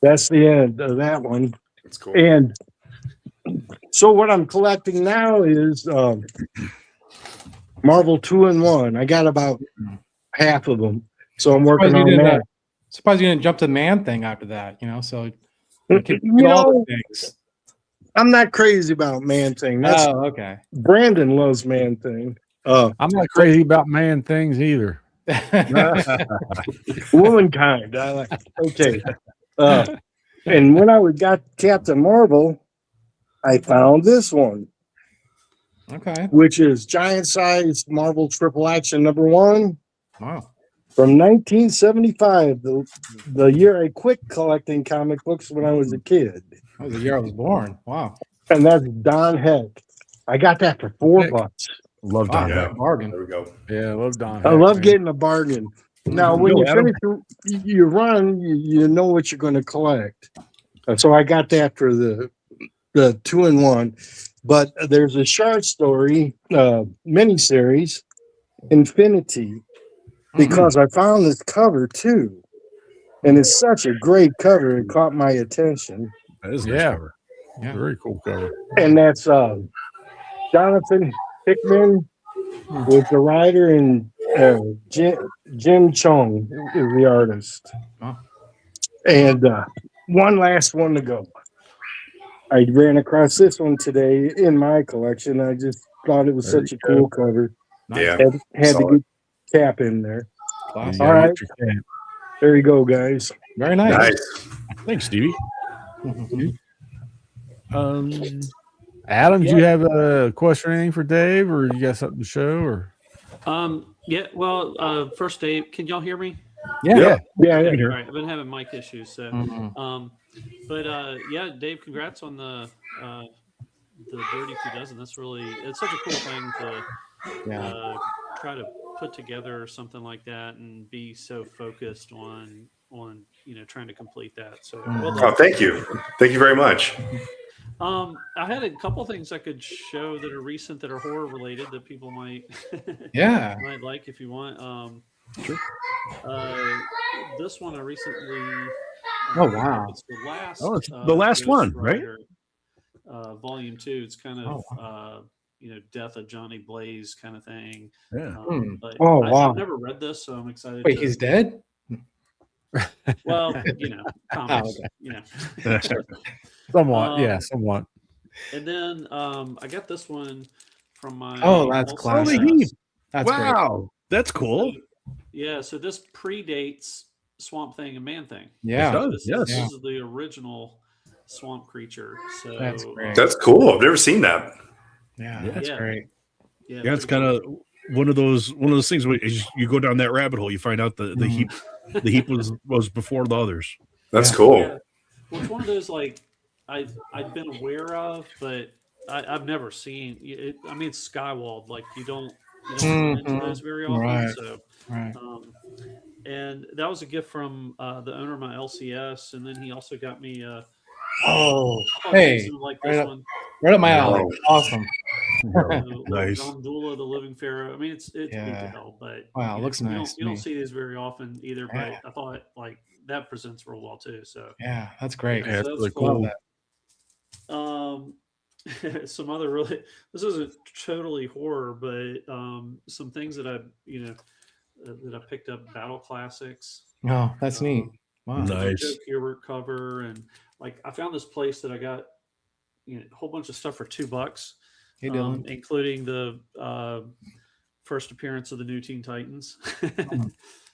That's the end of that one. That's cool. And so what I'm collecting now is Marvel 2-in-1. I got about half of them, so I'm working on that. Surprised you didn't jump to the Man Thing after that. So You get all know, the things. I'm not crazy about Man Thing. That's Oh, okay. Brandon loves Man Thing. I'm not crazy about man things either. Womankind. I like. Okay. And when I got Captain Marvel, I found this one, Okay. which is giant size Marvel Triple Action number 1 Wow. from 1975, the year I quit collecting comic books when I was a kid. That was the year I was born. Wow. And that's Don Heck. I got that for $4. Love Wow. Don. Yeah. Bargain. There we go. Yeah, I love Don. I Heck, love man. getting a bargain. Now, when you finish your run, you know what you're going to collect. And so I got that for the 2-in-1. But there's a short story miniseries, Infinity, because I found this cover too. And it's such a great cover. It caught my attention. That is a nice Yeah. cover. Yeah. Very cool cover. And that's Jonathan Hickman with the writer, and Jim Chung is the artist. Wow. And one last one to go. I ran across this one today in my collection. I just thought it was There such a you cool cover. Yeah. Had to Saw get Cap in there. Classic. You All gotta right. get your cat. There you go, guys. Very nice. Nice. Thanks, Stevie. Adam, do you have a question or anything for Dave, or you got something to show? Or Yeah. Well, first, Dave, can y'all hear me? Yeah. Yeah, All yeah. right. I've been having mic issues, so. Mhm. But yeah, Dave, congrats on the Dirty 2000. That's it's such a cool thing to Yeah. try to put together something like that and be so focused on trying to complete that. So well Oh, done. thank you. Thank you very much. I had a couple things I could show that are recent that are horror related that people might Yeah. might like if you want. Sure. This one I recently. Oh, wow. It's the last. Oh, it's the last Ghost one, right? Rider, Volume 2. It's kind of Oh, Death of Johnny Blaze kind of thing. Yeah. But Oh, wow. I've never read this, so I'm excited. wait, he's dead? Well, comics. okay. Somewhat, Um, yeah, somewhat. And then I got this one from my. Oh, that's also- classic. Holy heap. That's great. Wow, that's cool. Yeah, so this predates Swamp Thing and Man Thing. Yeah. does. This, Yes. is, this is the original swamp creature. So That's great. That's cool. I've never seen that. Yeah, Yeah. that's Yeah. great. Yeah, it's pretty kind of cool. one of those things where as you go down that rabbit hole, you find out the heap was before the others. That's Yeah. cool. Yeah. Well, it's one of those like I've been aware of, but I've never seen. It, I mean, it's skywalled. Like you don't run into Mhm. those very often. Right. So, Right. and that was a gift from the owner of my LCS, and then he also got me. Oh, I thought hey, Jason would like right this up- one. right up my alley. Wow. Awesome. Nice. Gondula, the Living Pharaoh. I mean, it's neat Yeah. to hell, but Wow, you looks know, nice to You don't me. see these very often either, Yeah. but I thought like that presents real well too. So Yeah, that's great. Yeah, it's so really that's cool. some other really this isn't totally horror, but some things that I that I picked up Battle Classics. Oh, that's neat. Wow. Nice. Joe Kubert cover, and like I found this place that I got a whole bunch of stuff for $2, Hey, Dylan. including the first appearance of the new Teen Titans.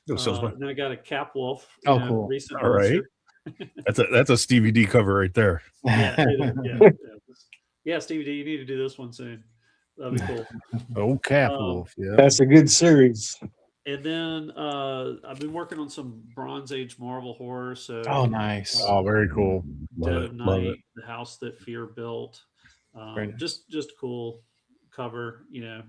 Oh, so And then I got a Cap Wolf. Oh, cool. Recent All right. release. That's a Stevie D cover right there. Yeah, yeah. Yeah, Stevie D, you need to do this one soon. That'd be cool. Oh, Cap Wolf. Yeah. That's a good series. And then I've been working on some Bronze Age Marvel horror. So Oh, nice. Oh, very cool. Dead Love of it. Love Night, it. The House That Fear Built. Very nice. Just cool cover. Mhm.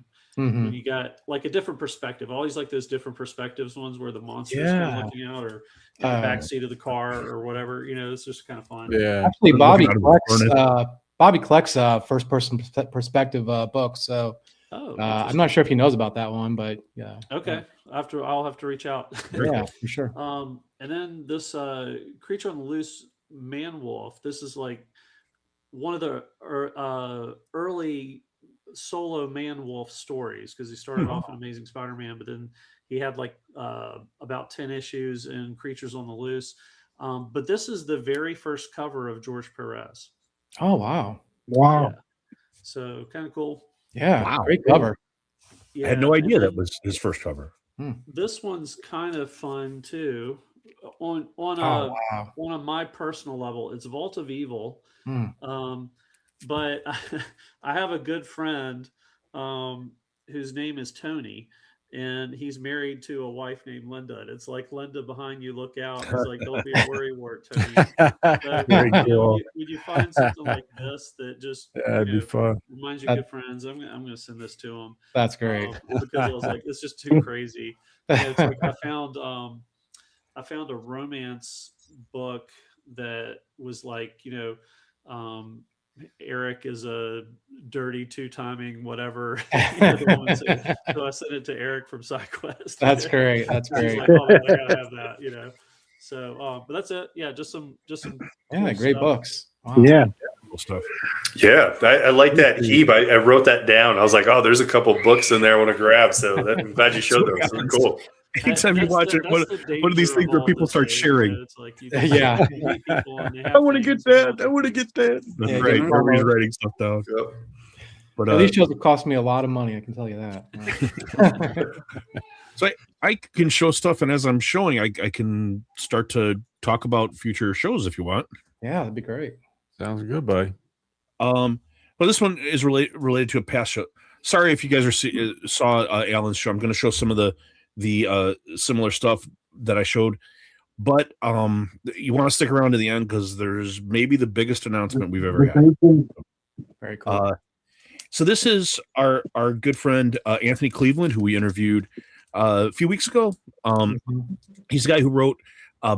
When you got like a different perspective. I always like those different perspectives ones where the monster's kind Yeah. of looking out, or in the back seat of the car or whatever. It's just kind of fun. Yeah. Actually, Bobby Looking out of the collects first person perspective books. So Oh, I'm interesting. not sure if he knows about that one, but yeah. Okay, I'll have to reach out. Yeah, for sure. And then this Creature on the Loose Man Wolf. This is like one of the early solo Man Wolf stories, because he started off in Amazing Spider-Man, but then he had like about 10 issues in Creatures on the Loose. But this is the very first cover of George Perez. Oh, wow. Wow. Yeah. So kind of cool. Yeah. Wow. Great cover. Yeah, I had no and idea then that was his first cover. this one's kind of fun too. On Oh, a wow. on a my personal level, it's Vault of Evil. Hmm. But I have a good friend whose name is Tony, and he's married to a wife named Linda. And it's like, Linda, behind you, look out. He's like, don't be a worrywart, Tony. So, Very cool. when you find something like this that just That'd be fun. reminds you of good friends, I'm gonna send this to him. That's great. Because I was like, it's just too crazy. It's like I found a romance book that was like, Eric is a dirty two-timing whatever. So I sent it to Eric from SideQuest. That's great. That's He's great. like, oh, I gotta have that. So, but that's it. Yeah, just some. Yeah, cool great stuff. books. Wow. Yeah. Cool stuff. Yeah, I like that heap. I wrote that down. I was like, oh, there's a couple books in there I want to grab. So I'm glad you showed those. They're cool. Anytime you That's watch the- it, that's the one of these danger things where all people this start is, sharing. It's like you Yeah. you meet people and they have I want to get things and that. I nothing. want to get that. That's Yeah, right. get Everybody's promoted. writing stuff down. Yep. But These shows have cost me a lot of money. I can tell you that. so I can show stuff, and as I'm showing, I can start to talk about future shows if you want. Yeah, that'd be great. Sounds good, buddy. Well, this one is related to a past show. Sorry if you guys saw Alan's show. I'm going to show some of the similar stuff that I showed, but you want to stick around to the end because there's maybe the biggest announcement we've ever had. Very cool. So this is our good friend Anthony Cleveland, who we interviewed a few weeks ago. He's the guy who wrote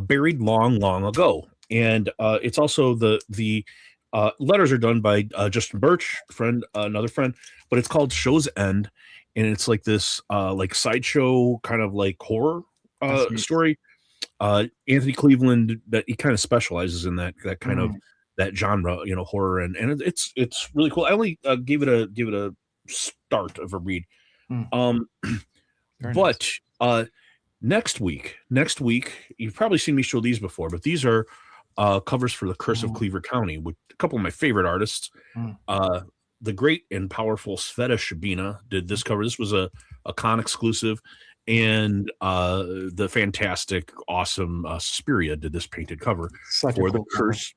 Buried Long, Long Ago, and it's also the Letters are done by Justin Birch, another friend, but it's called Show's End, and it's like this like sideshow kind of like horror story. Anthony Cleveland, that he kind of specializes in that kind of that genre, horror, and it's really cool. I only gave it a start of a read. But next week, you've probably seen me show these before, but these are covers for The Curse of Cleaver County with a couple of my favorite artists. The great and powerful Sveta Shabina did this cover. This was a con exclusive, and the fantastic, awesome Suspiria did this painted cover for The Curse.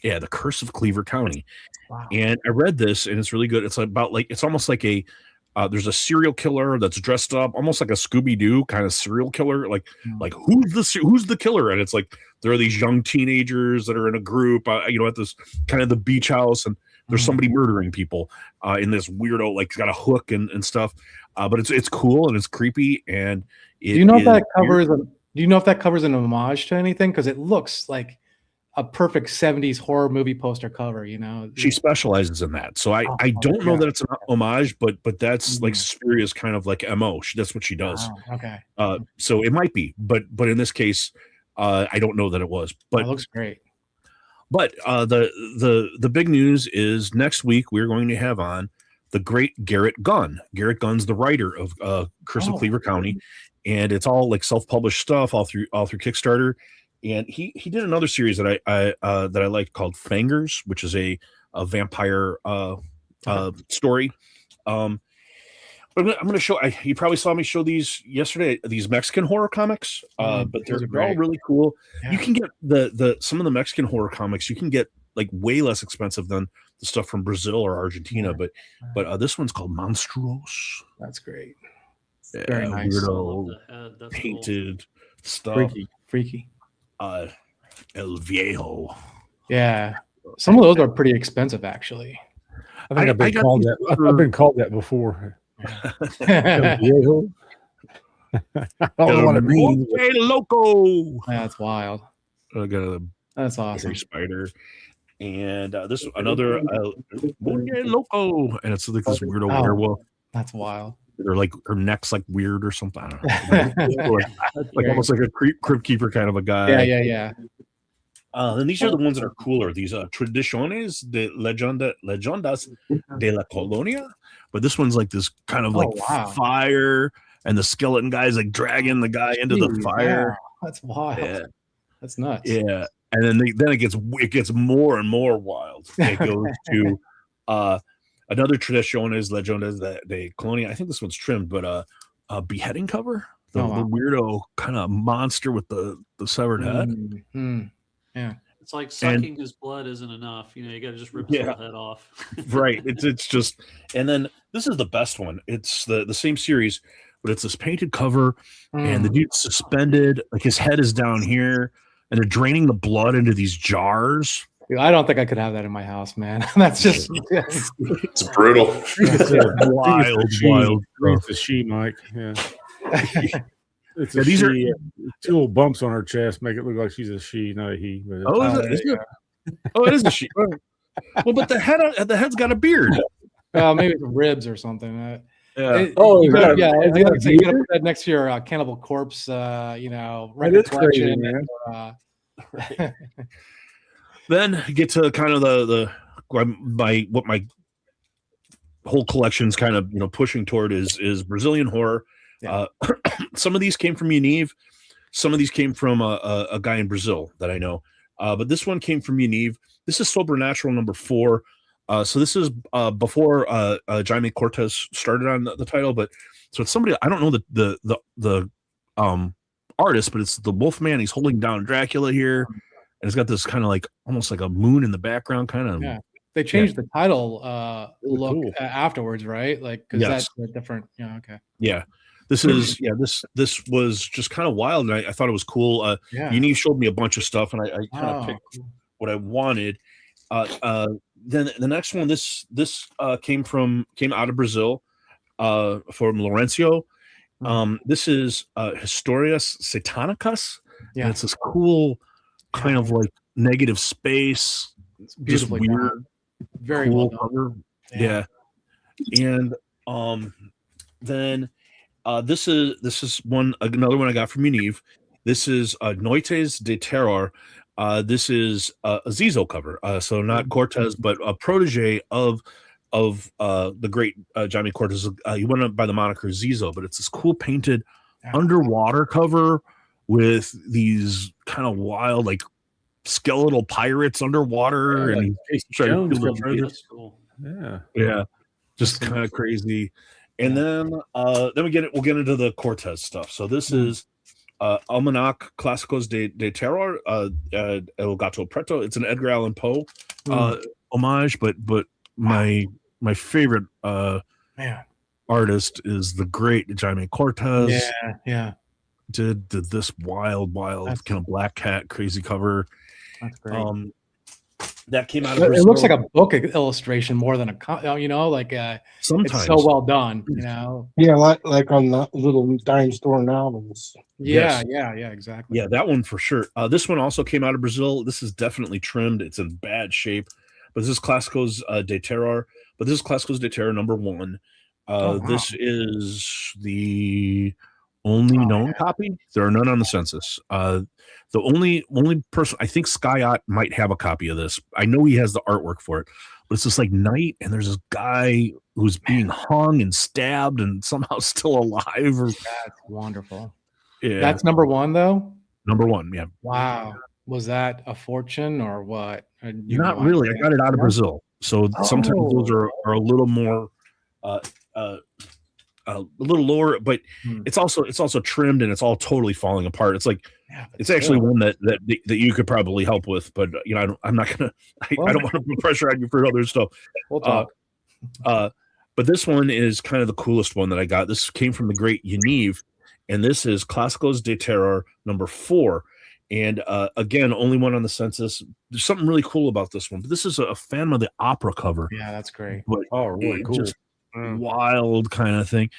Yeah, The Curse of Cleaver County. Wow. And I read this, and it's really good. It's about it's almost like a there's a serial killer that's dressed up almost like a Scooby-Doo kind of serial killer. Like who's the killer? And it's like there are these young teenagers that are in a group, at this kind of the beach house, and there's somebody murdering people in this weirdo, like, got a hook and stuff. But it's cool and it's creepy. And do you know if that covers an homage to anything? Because it looks like a perfect 70s horror movie poster cover, She specializes in that. So I don't know that it's an homage, but that's like Suspiria's kind of like MO. That's what she does. Wow. Okay. So it might be, but in this case, I don't know that it was. But it looks great. But the big news is next week we're going to have on the great Garrett Gunn. Garrett Gunn's the writer of Curse of Cleaver County, and it's all like self-published stuff all through Kickstarter. And he did another series that I liked called Fangers, which is a vampire story. But I'm going to show. You probably saw me show these yesterday. These Mexican horror comics, but they're all really cool. Yeah. You can get the some of the Mexican horror comics. You can get like way less expensive than the stuff from Brazil or Argentina. But this one's called Monstruos. That's great. Yeah, very nice. Weirdo painted stuff. Freaky. El Viejo. Yeah, some of those are pretty expensive, actually. I think I've been called that. I've been called that before. El Viejo. I don't know what it means. Hey, loco. That's wild. That's awesome. Spider. And this another loco, and it's like this weirdo werewolf. That's wild. They're like her neck's like weird or something. I don't know. like almost like a crypt keeper kind of a guy. Yeah. And these are the ones that are cooler. These Tradiciones de Leyendas de la Colonia. But this one's like this kind of fire, and the skeleton guy's like dragging the guy into the fire. Wow. That's wild. Yeah. That's nuts. Yeah. And then it gets more and more wild. It goes to another Tradiciones Leyendas de Colonia. I think this one's trimmed, but a beheading cover. The weirdo kind of monster with the severed head. Mm-hmm. Yeah. It's like sucking his blood isn't enough. You got to just rip his whole head off. Right. It's just, and then this is the best one. It's the same series, but it's this painted cover, and the dude's suspended, like his head is down here, and they're draining the blood into these jars. I don't think I could have that in my house, man. That's just it's brutal. wild. It's a she, Mike. Yeah. These are two little bumps on her chest make it look like she's a she, not a he. But it is a she. Well, but the head's got a beard. Maybe the ribs or something. You gotta put that next to your Cannibal Corpse. Record collection. Right. Then get to kind of what my whole collection's kind of pushing toward is Brazilian horror. Yeah. Some of these came from Univ. Some of these came from a guy in Brazil that I know. But this one came from Univ. This is Sobrenatural number 4. So this is before Jaime Cortez started on the title, but so it's somebody I don't know the artist, but it's the Wolfman. He's holding down Dracula here, and it's got this kind of like almost like a moon in the background, kind of. Yeah, they changed the title look afterwards, right? Like because that's different. Yeah, okay. Yeah. This is this was just kind of wild, and I thought it was cool. Univ showed me a bunch of stuff, and I kind of picked what I wanted. Then the next one, this came out of Brazil, from Laurencio. This is Historias Satanicas. Yeah, and it's this cool kind of like negative space It's just beautifully weird, done. Very cool well done. cover. Yeah. And then this is another one I got from Univ. This is Noites de Terror. This is a Zizo cover. So not Cortez, but a protege of the great Jaime Cortez. He went up by the moniker Zizo, but it's this cool painted underwater cover with these kind of wild, like skeletal pirates underwater, Yeah, and like he's Casey trying to Jones steal the from treasure. That's cool. Yeah. Just kind of crazy. And then we'll get into the Cortez stuff. So this is Almanac Clásicos de Terror, El Gato Preto. It's an Edgar Allan Poe homage, but my favorite artist is the great Jaime Cortez. Yeah. Did this wild kind of black cat crazy cover. That's great. That came out of It Brazil. looks like a book illustration more than sometimes it's so well done, Yeah, like on the little dime store novels. Yeah, Yes. yeah, exactly. Yeah, that one for sure. This one also came out of Brazil. This is definitely trimmed. It's in bad shape, but this is Clásicos de Terror. But this is Clásicos de Terror #1. Wow. This is the only known copy. There are none on the census. The only person, I think Skyot might have a copy of this. I know he has the artwork for it, but it's just like night, and there's this guy who's being hung and stabbed and somehow still alive. That's wonderful. Yeah, That's #1 though. #1. Yeah. Wow. Was that a fortune or what? Not really. I got it out of Brazil, so sometimes those are a little more, a little lower. But it's also trimmed, and it's all totally falling apart. It's like it's actually one that you could probably help with, but I'm not gonna. I don't want to put pressure on you for other stuff. We'll talk. But this one is kind of the coolest one that I got. This came from the great Univ, and this is Clásicos de Terror #4. And again, only one on the census. There's something really cool about this one. But this is a Phantom of the Opera cover. Yeah, that's great. But really cool. Just wild kind of thing.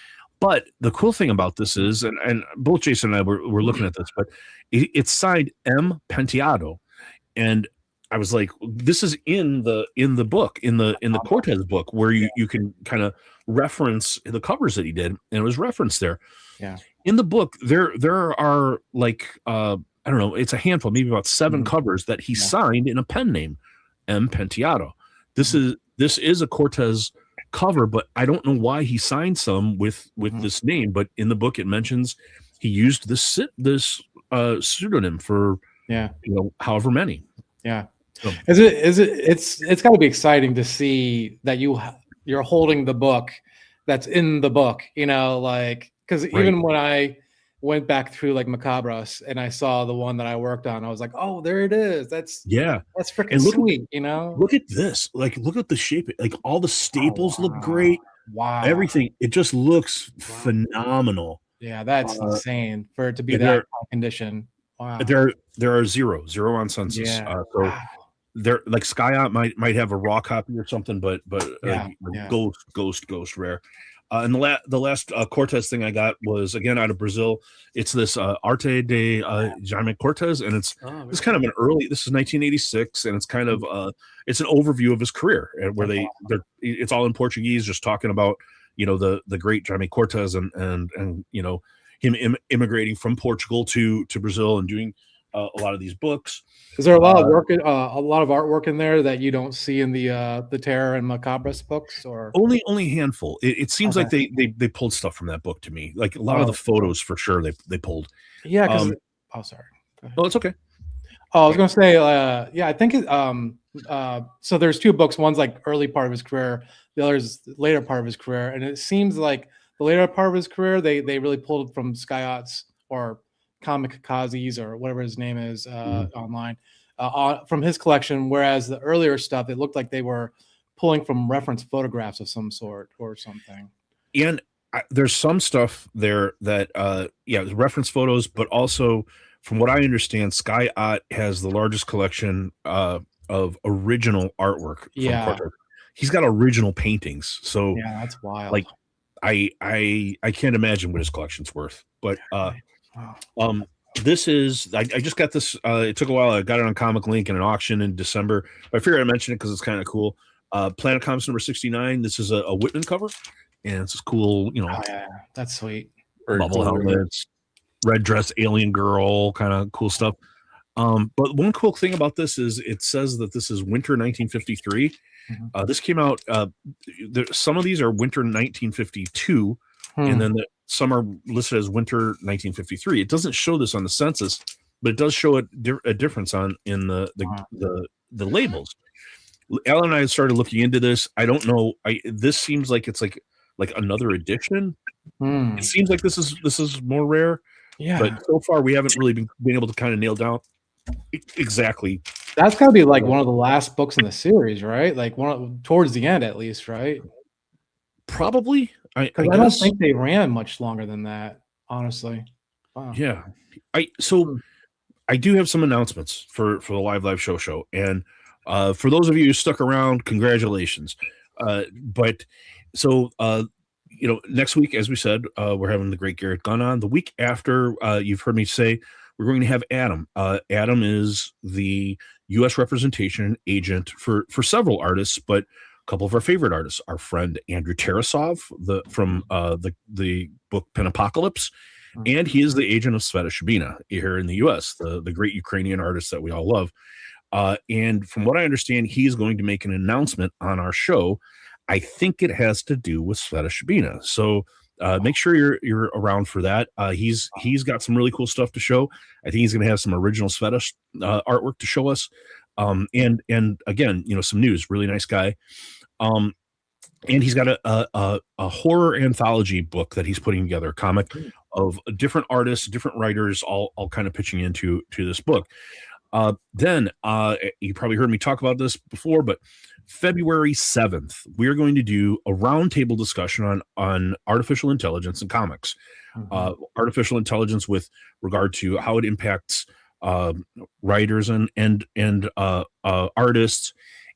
But the cool thing about this is, and both Jason and I were looking at this, but it's signed M. Penteado, and I was like, this is in the book, in the Cortez book, where you can kind of reference the covers that he did, and it was referenced there. Yeah. In the book, there are like I don't know, it's a handful, maybe about 7 covers that he signed in a pen name, M. Penteado. This is a Cortez cover, but I don't know why he signed some with this name. But in the book, it mentions he used this pseudonym for however many. Yeah. So, it's got to be exciting to see that you're holding the book that's in the book, because even when I went back through like Macabras and I saw the one that I worked on, I was like, oh, there it is. That's freaking sweet, Look at this. Like, look at the shape. Like, all the staples look great. Wow. Everything. It just looks phenomenal. Yeah, that's insane for it to be that condition. Wow. There are zero on census. Yeah. So there, like Skyot might have a raw copy or something, but ghost rare. And the last Cortez thing I got was again out of Brazil. It's this Arte de Jaime Cortez, and it's kind of an early. This is 1986, and it's kind of it's an overview of his career, where it's all in Portuguese, just talking about the great Jaime Cortez and him immigrating from Portugal to Brazil and doing a lot of these books. Is there a lot of work, a lot of artwork in there that you don't see in the Terror and Macabras books, or only a handful? It seems like they pulled stuff from that book to me. Like a lot of the photos for sure they pulled. Yeah. Sorry. Oh, it's okay. Oh, I was gonna say, I think so there's 2 books. One's like early part of his career, the other's later part of his career, and it seems like the later part of his career they really pulled it from Skyot's or Comic Kazi's or whatever his name is online from his collection, whereas the earlier stuff, it looked like they were pulling from reference photographs of some sort or something. And there's some stuff there that reference photos, but also from what I understand, Skyot has the largest collection of original artwork. He's got original paintings, so that's wild. Like I can't imagine what his collection's worth, but this is I just got this. It took a while. I got it on Comic Link in an auction in December. I figured I'd mention it because it's kind of cool. Planet Comics number 69. This is a Whitman cover, and it's this cool, Oh, yeah, that's sweet. Very bubble cool. helmets, red dress, alien girl, kind of cool stuff. But one cool thing about this is it says that this is winter 1953. This came out. Some of these are winter 1952, and then some are listed as winter 1953. It doesn't show this on the census, but it does show a difference in the labels. Alan and I started looking into this. I don't know. This seems like it's like another edition. It seems like this is more rare. Yeah, but so far we haven't really been able to kind of nail down exactly. That's got to be like one of the last books in the series, right? Like towards the end, at least, right? Probably. I don't think they ran much longer than that, honestly. Wow. Yeah. I do have some announcements for the live show, and for those of you who stuck around, congratulations. Next week, as we said, we're having the great Garrett Gunn on. The week after, you've heard me say we're going to have Adam. Adam is the U.S. representation agent for several artists, but a couple of our favorite artists, our friend Andrew Tarasov, from the book Pen Apocalypse, and he is the agent of Sveta Shabina here in the U.S., the great Ukrainian artist that we all love. And from what I understand, he's going to make an announcement on our show. I think it has to do with Sveta Shabina. So make sure you're around for that. He's got some really cool stuff to show. I think he's going to have some original Sveta artwork to show us. And again, some news. Really nice guy. And he's got a horror anthology book that he's putting together, a comic of different artists, different writers, all kind of pitching into this book. Then you probably heard me talk about this before, but February 7th, we're going to do a roundtable discussion on artificial intelligence in comics. Artificial intelligence with regard to how it impacts writers and artists,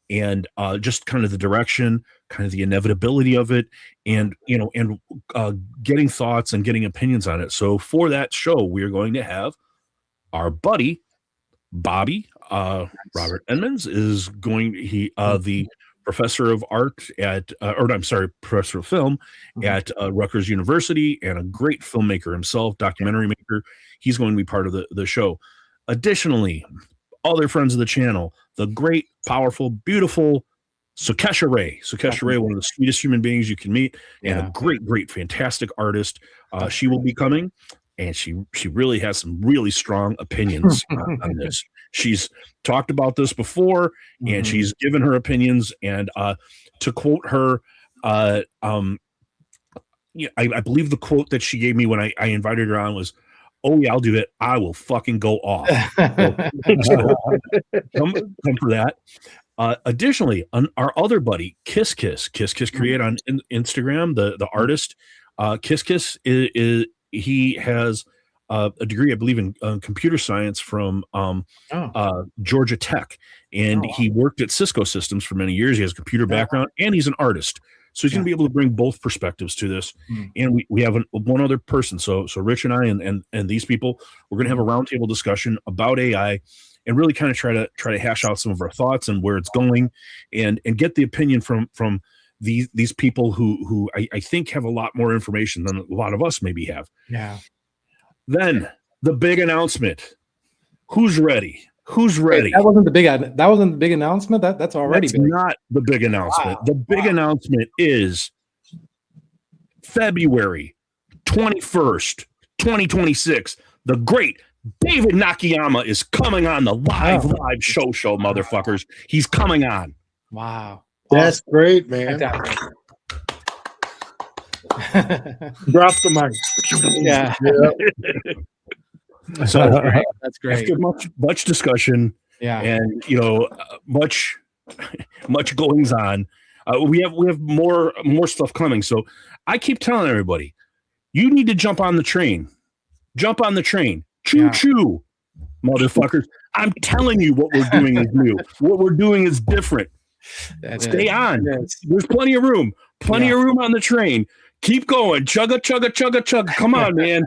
and just kind of the direction, kind of the inevitability of it, and getting thoughts and getting opinions on it. So for that show, we're going to have our buddy Bobby Robert Edmonds is going. The professor of art professor of film at Rutgers University, and a great filmmaker himself, documentary maker. He's going to be part of the show. Additionally, other friends of the channel, the great, powerful, beautiful Sukesha Ray. Sukesha Ray, one of the sweetest human beings you can meet, and a great, fantastic artist. She will be coming. And she really has some really strong opinions on this. She's talked about this before, and she's given her opinions. And to quote her, I believe the quote that she gave me when I invited her on was, "Oh yeah, I'll do it. I will fucking go off." So, come for that. Additionally, our other buddy, Kiss Create on Instagram, the artist, Kiss is. He has a degree, I believe, in computer science from Georgia Tech, and he worked at Cisco Systems for many years. He has a computer background, and he's an artist, so he's going to be able to bring both perspectives to this. And we have one other person. So Rich and I and these people, we're going to have a roundtable discussion about AI, and really kind of try to hash out some of our thoughts and where it's going, and get the opinion from these people who I think have a lot more information than a lot of us maybe have. Yeah. Then the big announcement. Who's ready? Who's ready? That wasn't the big announcement. That's already big. Not the big announcement. Wow. The big announcement is February 21st, 2026. The great David Nakayama is coming on the live show, motherfuckers. He's coming on. Wow. That's great, man. Drop the mic. Yeah. So that's great. After much discussion, and much goings on, we have more stuff coming. So I keep telling everybody, you need to jump on the train. Jump on the train. Choo choo, motherfuckers. I'm telling you, what we're doing is new. What we're doing is different. Stay on. There's plenty of room. Plenty of room on the train. Keep going. Chugga, chugga, chugga, chugga. Come on, man.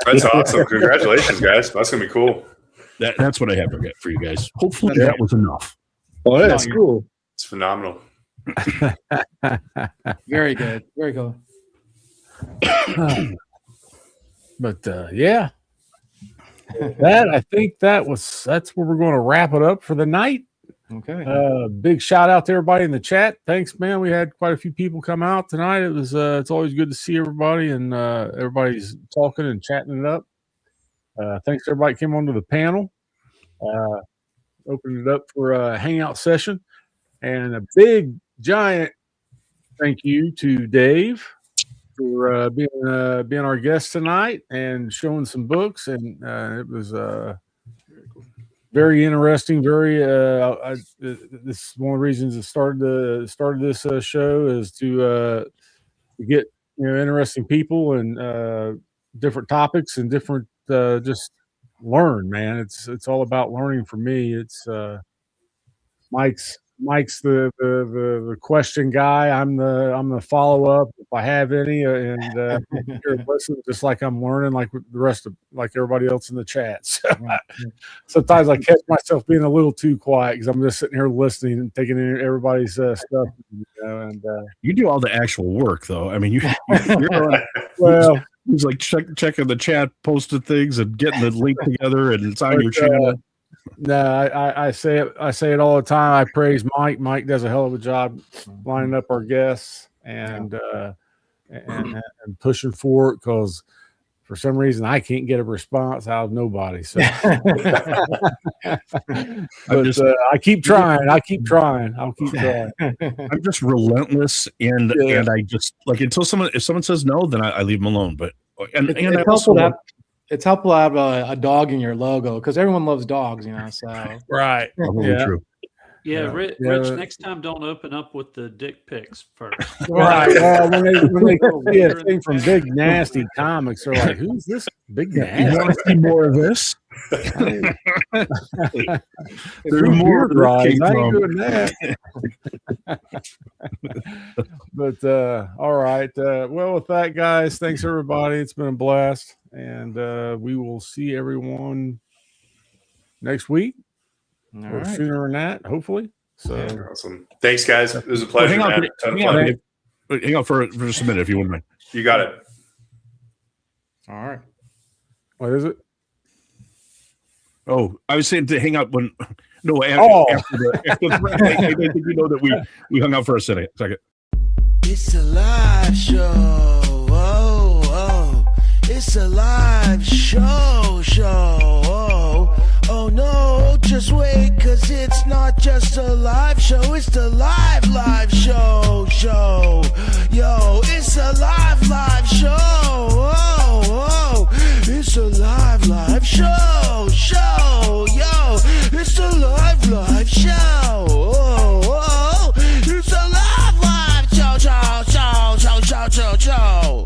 That's awesome. Congratulations, guys. That's going to be cool. That's what I have for you guys. Hopefully that was enough. Oh, that's cool. It's phenomenal. Very good. Very cool. But yeah, I think that's where we're going to wrap it up for the night. Okay. Big shout out to everybody in the chat. Thanks, man. We had quite a few people come out tonight. It was it's always good to see everybody, and everybody's talking and chatting it up. Thanks to everybody that came onto the panel. Opened it up for a hangout session, and a big giant thank you to Dave for being our guest tonight and showing some books. And it was very interesting. Very this is one of the reasons it started this show is to get interesting people and different topics and different just learn, man. It's all about learning for me. It's Mike's the question guy. I'm the follow up if I have any, and listen just like I'm learning, like the rest of like everybody else in the chat. So sometimes I catch myself being a little too quiet because I'm just sitting here listening and taking in everybody's stuff. And you do all the actual work, though. I mean, you're well. He's like checking the chat, posting things, and getting the link together, and it's on your channel. No, I say it all the time. I praise Mike. Mike does a hell of a job lining up our guests and pushing for it because for some reason I can't get a response out of nobody. So, but I keep trying. I'll keep trying. I'm just relentless, and I just like until if someone says no, then I leave them alone. But it's helpful to have a dog in your logo because everyone loves dogs, So right, true. Yeah, Rich. Next time, don't open up with the dick pics first. Right. Well, when they see a thing from Big Nasty Comics, they're like, "Who's this Big Nasty? You want to see more of this?" There's more rides. I ain't doing that. But all right. Well, with that, guys, thanks everybody. It's been a blast, and we will see everyone next week. All or right. sooner than that, hopefully. So awesome. Thanks, guys. It was a pleasure. Hang on for just a minute, if you wouldn't mind. You got it. All right. What is it? Oh, I was saying to hang out when. No, after the I think you know that we hung out for a second. It's a live show. Oh, it's a live show. Oh no, just wait, cause it's not just a live show, it's the live show. Yo, it's a live show. Oh, it's a live show. Yo, it's a live show. Oh, it's a live show.